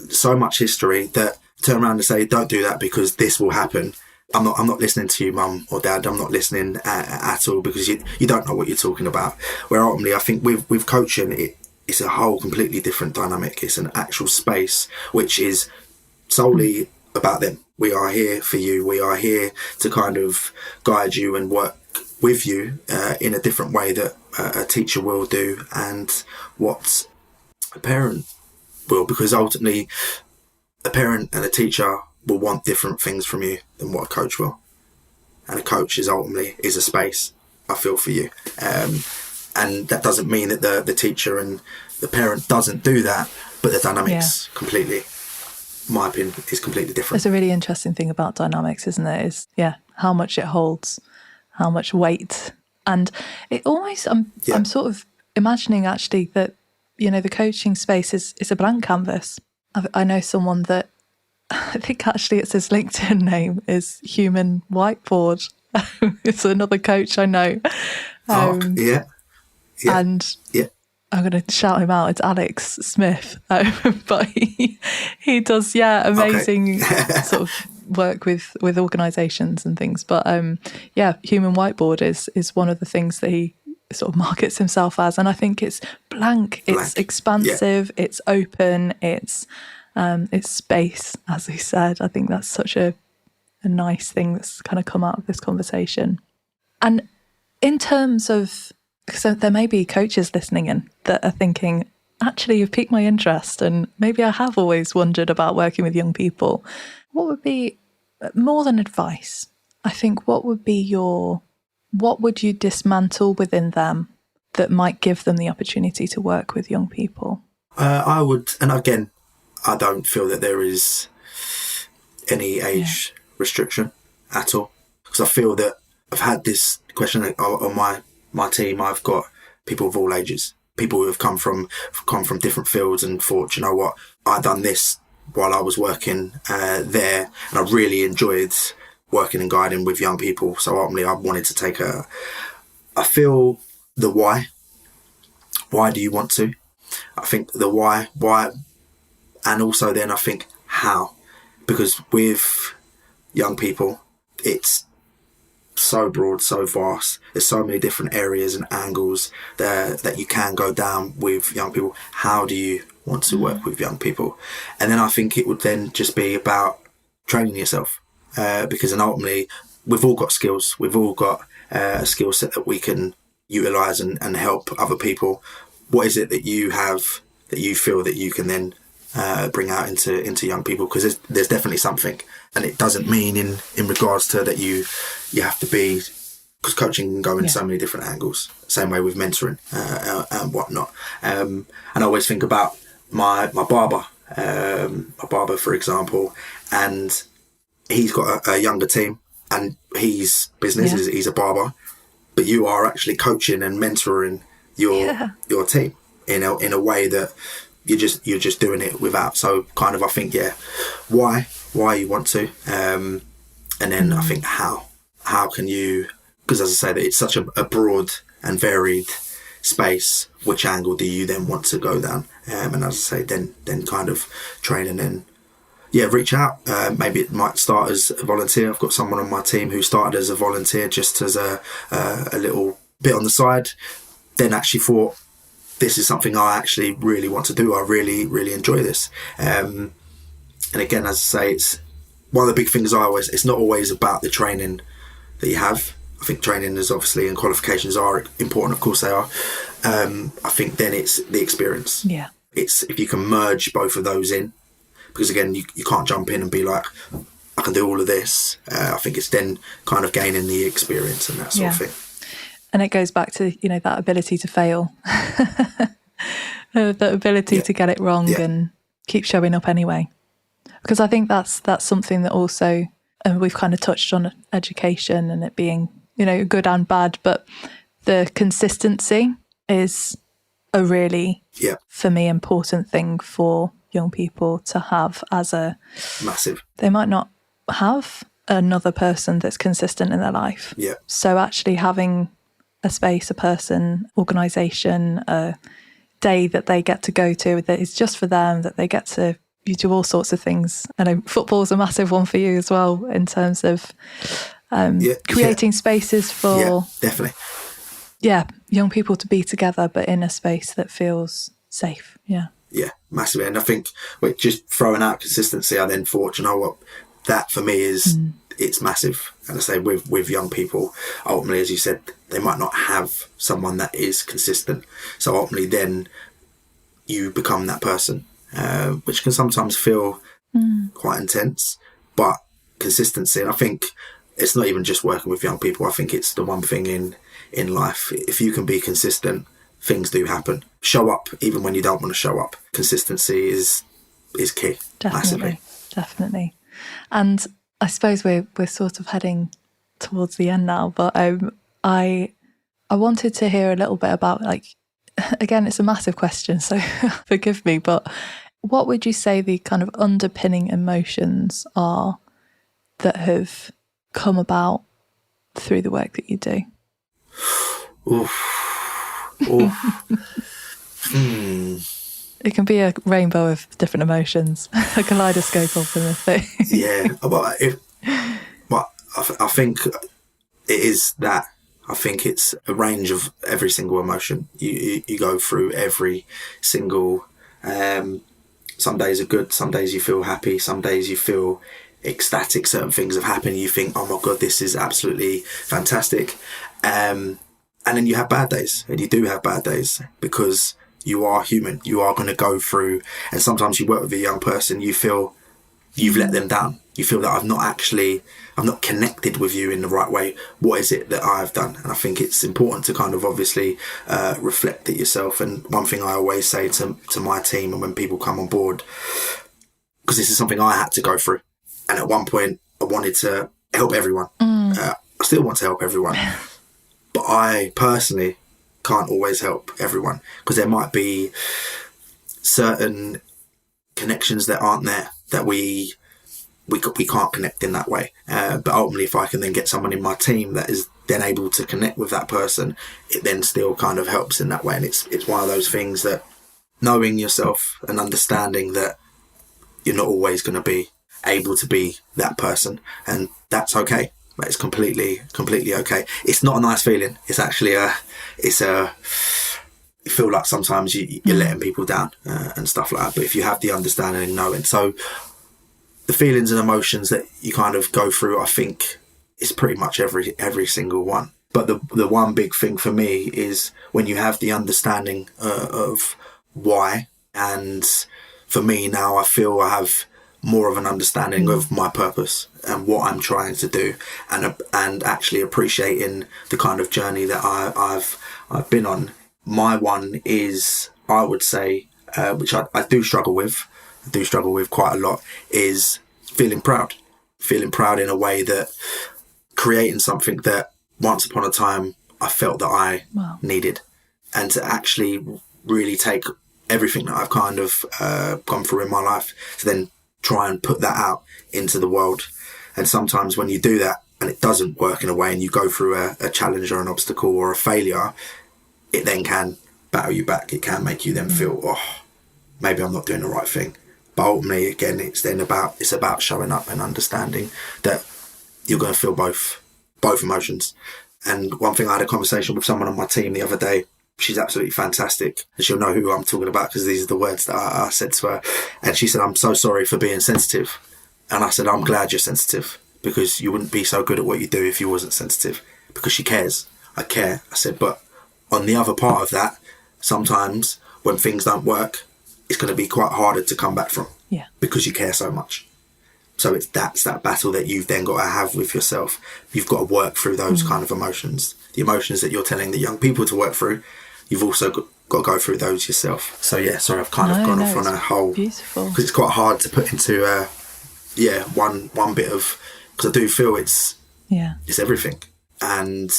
So much history that turn around and say, don't do that because this will happen. I'm not listening to you, mum or dad. I'm not listening at all, because you don't know what you're talking about. Where ultimately, I think with coaching, it's a whole completely different dynamic. It's an actual space which is solely about them. We are here for you. We are here to kind of guide you and work with you in a different way that a teacher will do, and what a parent will, because ultimately a parent and a teacher will want different things from you than what a coach will. And a coach is a space, I feel, for you. And that doesn't mean that the teacher and the parent doesn't do that, but the dynamics completely, my opinion, is completely different. It's a really interesting thing about dynamics, isn't it? Is how much it holds, how much weight. And it almost, I'm sort of imagining actually that, the coaching space is a blank canvas. I know someone that, I think actually it's his LinkedIn name is Human Whiteboard. It's another coach I know. And I'm going to shout him out. It's Alex Smith. But he does, amazing sort of work with organisations and things. But Human Whiteboard is one of the things that he sort of markets himself as. And I think it's blank. It's expansive. It's open. It's space, as he said. I think that's such a nice thing that's kind of come out of this conversation. And in terms of, so there may be coaches listening in that are thinking, actually, you've piqued my interest, and maybe I have always wondered about working with young people. What would be, more than advice, I think, what would you dismantle within them that might give them the opportunity to work with young people? I would, and again, I don't feel that there is any age restriction at all, because I feel that I've had this question on my team. I've got people of all ages, people who have come from different fields and thought, you know what, I done this while I was working there, and I really enjoyed working and guiding with young people. So ultimately, I wanted to take I feel the why. Why do you want to? I think the why, and also then I think how, because with young people, it's so broad, so vast. There's so many different areas and angles that you can go down with young people. How do you want to work with young people? And then I think it would then just be about training yourself, because then ultimately we've all got skills. We've all got a skill set that we can utilise and help other people. What is it that you have that you feel that you can then bring out into young people? Because there's definitely something, and it doesn't mean in regards to that you have to be because coaching can go in so many different angles. Same way with mentoring and whatnot. And I always think about my barber, for example, and he's got a younger team, and his business is he's a barber, but you are actually coaching and mentoring your team in a way that you're just doing it without. So kind of, I think, why you want to, and then I think how can you, because as I say, that it's such a broad and varied space, which angle do you then want to go down? And as I say, then kind of train, and then reach out. Maybe it might start as a volunteer. I've got someone on my team who started as a volunteer, just as a little bit on the side, then actually thought, this is something I actually really want to do. I really, really enjoy this. And again, as I say, it's one of the big things it's not always about the training that you have. I think training is obviously, and qualifications are important, of course they are. I think then it's the experience. Yeah. It's if you can merge both of those in, because again, you can't jump in and be like, I can do all of this. I think it's then kind of gaining the experience and that sort of thing. And it goes back to, that ability to fail, the ability to get it wrong and keep showing up anyway. Because I think that's something that also, and we've kind of touched on education and it being, good and bad, but the consistency is a really, for me, important thing for young people to have as a massive. They might not have another person that's consistent in their life. Yeah. So actually having a space, a person, organisation, a day that they get to go to that is just for them, that they get to do all sorts of things. I know football's a massive one for you as well, in terms of creating spaces for definitely young people to be together, but in a space that feels safe. Massively. And I think just throwing out consistency, I then thought, what, that for me is it's massive. And I say with young people, ultimately, as you said, they might not have someone that is consistent, so ultimately then you become that person, which can sometimes feel quite intense. But consistency, and I think it's not even just working with young people, I think it's the one thing in life. If you can be consistent, things do happen. Show up even when you don't want to show up. Consistency is key. Definitely. And I suppose we're sort of heading towards the end now, but I wanted to hear a little bit about, again, it's a massive question, so forgive me, but what would you say the kind of underpinning emotions are that have come about through the work that you do? It can be a rainbow of different emotions, a kaleidoscope of them. But I think it is that. I think it's a range of every single emotion. You go through every single. Some days are good. Some days you feel happy. Some days you feel ecstatic. Certain things have happened. You think, oh my God, this is absolutely fantastic. And then you have bad days, and you do have bad days, because you are human. You are going to go through, and sometimes you work with a young person, you feel you've let them down. You feel that I've not connected with you in the right way. What is it that I've done? And I think it's important to kind of obviously reflect at yourself. And one thing I always say to my team, and when people come on board, because this is something I had to go through, and at one point I wanted to help everyone. I still want to help everyone. But I personally can't always help everyone, because there might be certain connections that aren't there, that we can't connect in that way. But ultimately, if I can then get someone in my team that is then able to connect with that person, it then still kind of helps in that way. And it's one of those things that, knowing yourself and understanding that you're not always going to be able to be that person, and that's okay. It's completely okay. It's not a nice feeling. It's actually you feel like sometimes you're letting people down and stuff like that. But if you have the understanding and knowing, so the feelings and emotions that you kind of go through, I think it's pretty much every single one. But the one big thing for me is when you have the understanding of why. And for me now, I feel I have more of an understanding of my purpose and what I'm trying to do, and actually appreciating the kind of journey that I've been on. My one is, I would say, which I do struggle with quite a lot, is feeling proud in a way that creating something that once upon a time I felt that I needed, and to actually really take everything that I've kind of gone through in my life to then try and put that out into the world. And sometimes when you do that and it doesn't work in a way, and you go through a challenge or an obstacle or a failure, it then can battle you back. It can make you then feel, oh, maybe I'm not doing the right thing. But ultimately, again, it's about showing up and understanding that you're going to feel both emotions. And one thing, I had a conversation with someone on my team the other day. She's absolutely fantastic, and she'll know who I'm talking about because these are the words that I said to her. And she said, "I'm so sorry for being sensitive." And I said, "I'm glad you're sensitive, because you wouldn't be so good at what you do if you wasn't sensitive." Because she cares. I care. I said, but on the other part of that, sometimes when things don't work, it's going to be quite harder to come back from. Yeah. Because you care so much. So that's that battle that you've then got to have with yourself. You've got to work through those kind of emotions. The emotions that you're telling the young people to work through, you've also got to go through those yourself. So yeah, sorry, I've kind of gone off on a whole... Beautiful. Because it's quite hard to put into, one bit of... Because I do feel it's everything. And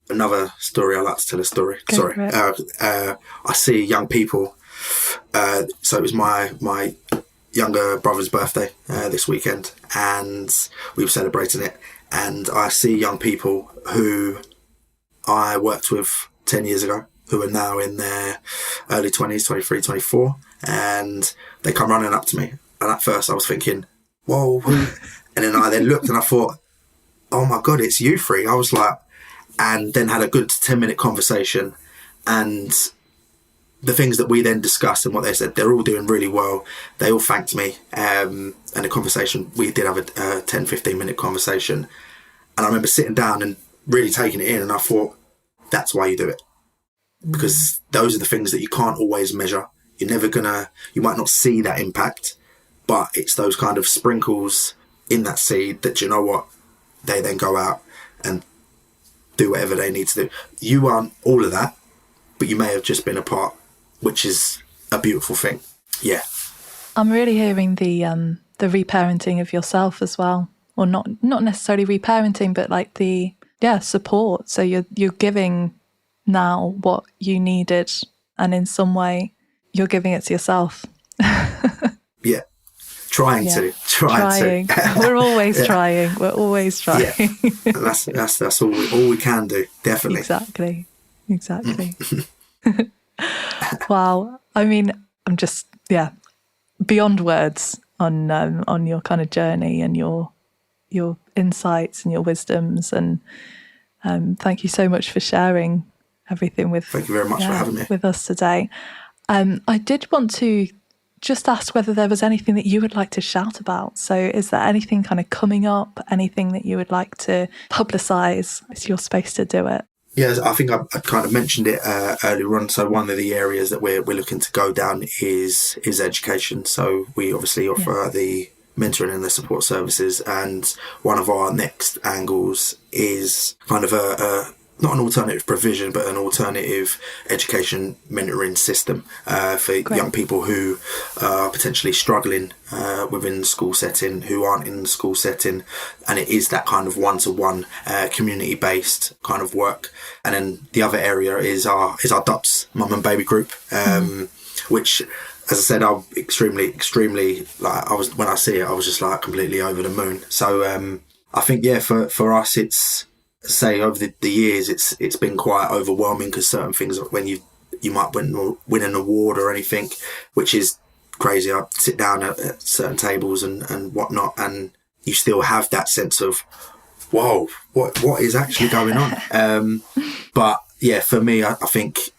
another story, I like to tell a story. I see young people... so it was my younger brother's birthday this weekend, and we were celebrating it, and I see young people who I worked with 10 years ago who are now in their early 20s, 23, 24, and they come running up to me, and at first I was thinking, whoa, who? And then I looked and I thought, oh my God, it's you three. I was like, and then had a good 10-minute conversation, and the things that we then discussed and what they said, they're all doing really well. They all thanked me. And the conversation, we did have a 10, 15-minute conversation. And I remember sitting down and really taking it in, and I thought, that's why you do it. Because those are the things that you can't always measure. You're never you might not see that impact, but it's those kind of sprinkles in that seed that, you know what, they then go out and do whatever they need to do. You aren't all of that, but you may have just been a part, which is a beautiful thing. Yeah. I'm really hearing the reparenting of yourself as well, or not necessarily reparenting, but like the support. So you're giving now what you needed, and in some way you're giving it to yourself. Yeah. Trying to. We're always trying. We're always trying. Yeah. That's all we can do. Definitely. Exactly. Wow. I mean, I'm just beyond words on your kind of journey and your insights and your wisdoms, and thank you so much for sharing everything thank you very much for having me with us today. I did want to just ask whether there was anything that you would like to shout about. So is there anything kind of coming up, anything that you would like to publicise? It's your space to do it. Yeah, I think I kind of mentioned it earlier on. So one of the areas that we're looking to go down is education. So we obviously offer the mentoring and the support services, and one of our next angles is kind of a not an alternative provision, but an alternative education mentoring system for young people who are potentially struggling within the school setting, who aren't in the school setting. And it is that kind of one-to-one community-based kind of work. And then the other area is our DUPS, Mum and Baby Group, which, as I said, I'm extremely, when I see it, I was just like completely over the moon. So I think, for us, it's, say over the years, it's been quite overwhelming, because certain things, when you might win an award or anything, which is crazy. I sit down at certain tables and whatnot, and you still have that sense of, whoa, what is actually going on? But yeah, for me, I think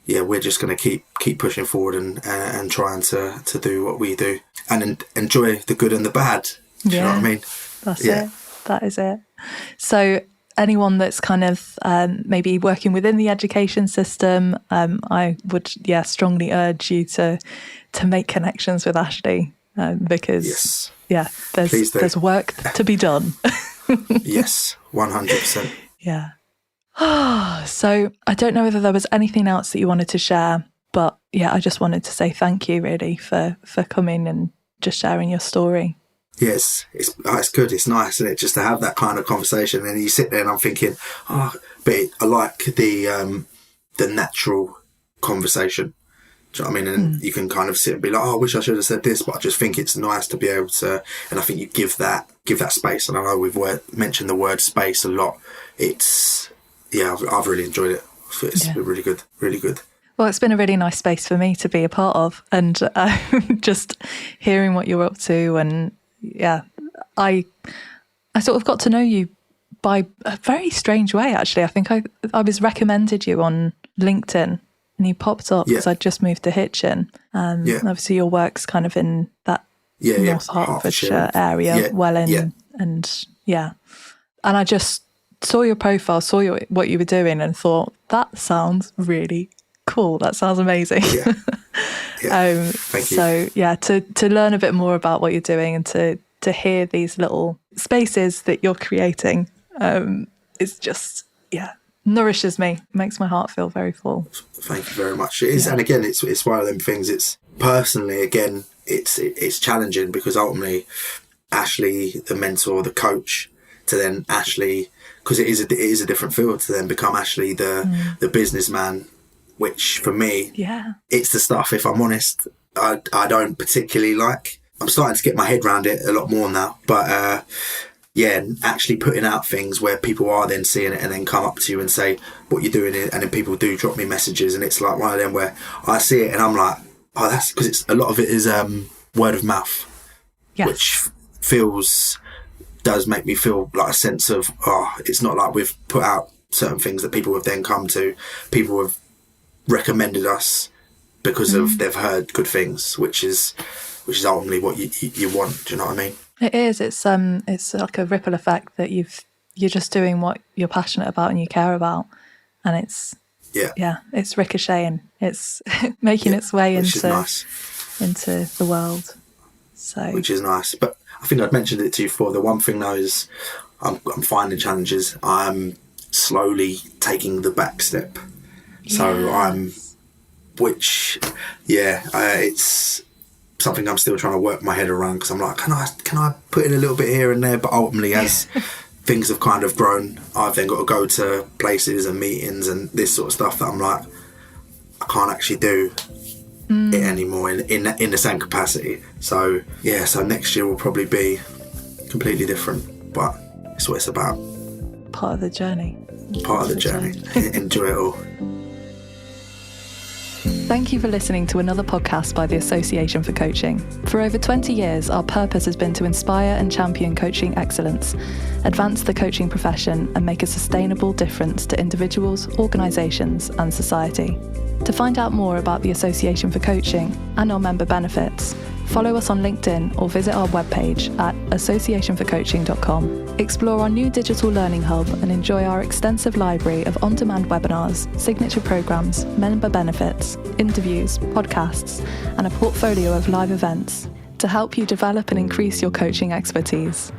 we're just going to keep pushing forward and trying to do what we do and enjoy the good and the bad. Do you know what I mean? That's it. That is it. So anyone that's kind of maybe working within the education system, I would strongly urge you to make connections with Ashley. because there's work to be done. Yes, 100%. Yeah. So I don't know whether there was anything else that you wanted to share, but I just wanted to say thank you really for coming and just sharing your story. Yes, it's good. It's nice, isn't it, just to have that kind of conversation. And you sit there and I'm thinking, but I like the natural conversation. Do you know what I mean? And you can kind of sit and be like, I wish I should have said this, but I just think it's nice to be able to, and I think you give that space. And I know we've mentioned the word space a lot. I've really enjoyed it. It's been really good, really good. Well, it's been a really nice space for me to be a part of, and just hearing what you're up to. And I sort of got to know you by a very strange way, actually. I think I was recommended you on LinkedIn, and you popped up because I'd just moved to Hitchin. Obviously your work's kind of in that North Hertfordshire area, Welling, and I just saw your profile, what you were doing, and thought, that sounds really cool. That sounds amazing. Thank you. So to learn a bit more about what you're doing and to hear these little spaces that you're creating, it's just nourishes me, makes my heart feel very full. Thank you very much. It is, and again, it's one of them things. It's personally, again, it's challenging because ultimately, Ashley, the mentor, the coach, to then Ashley, because it is a different field, to then become Ashley, the businessman, which for me, it's the stuff, if I'm honest, I don't particularly like. I'm starting to get my head around it a lot more now, but actually putting out things where people are then seeing it and then come up to you and say what you're doing, and then people do drop me messages, and it's like one of them where I see it and I'm like, that's because it's a lot of it is word of mouth, which does make me feel like a sense of it's not like we've put out certain things that people have then come to, people have recommended us because of they've heard good things, which is ultimately what you want. Do you know what I mean? It is. It's like a ripple effect that you're just doing what you're passionate about and you care about, and it's ricocheting. It's making its way into the world. So which is nice. But I think I'd mentioned it to you before. The one thing though is I'm finding challenges. I'm slowly taking the back step. So it's something I'm still trying to work my head around, because I'm like, can I put in a little bit here and there? But ultimately, as things have kind of grown, I've then got to go to places and meetings and this sort of stuff that I'm like, I can't actually do it anymore in the same capacity. So next year will probably be completely different, but it's what it's about. Part of the journey. Enjoy it all. Thank you for listening to another podcast by the Association for Coaching. For over 20 years, our purpose has been to inspire and champion coaching excellence, advance the coaching profession, and make a sustainable difference to individuals, organisations, and society. To find out more about the Association for Coaching and our member benefits, follow us on LinkedIn or visit our webpage at associationforcoaching.com. Explore our new digital learning hub and enjoy our extensive library of on-demand webinars, signature programs, member benefits, interviews, podcasts, and a portfolio of live events to help you develop and increase your coaching expertise.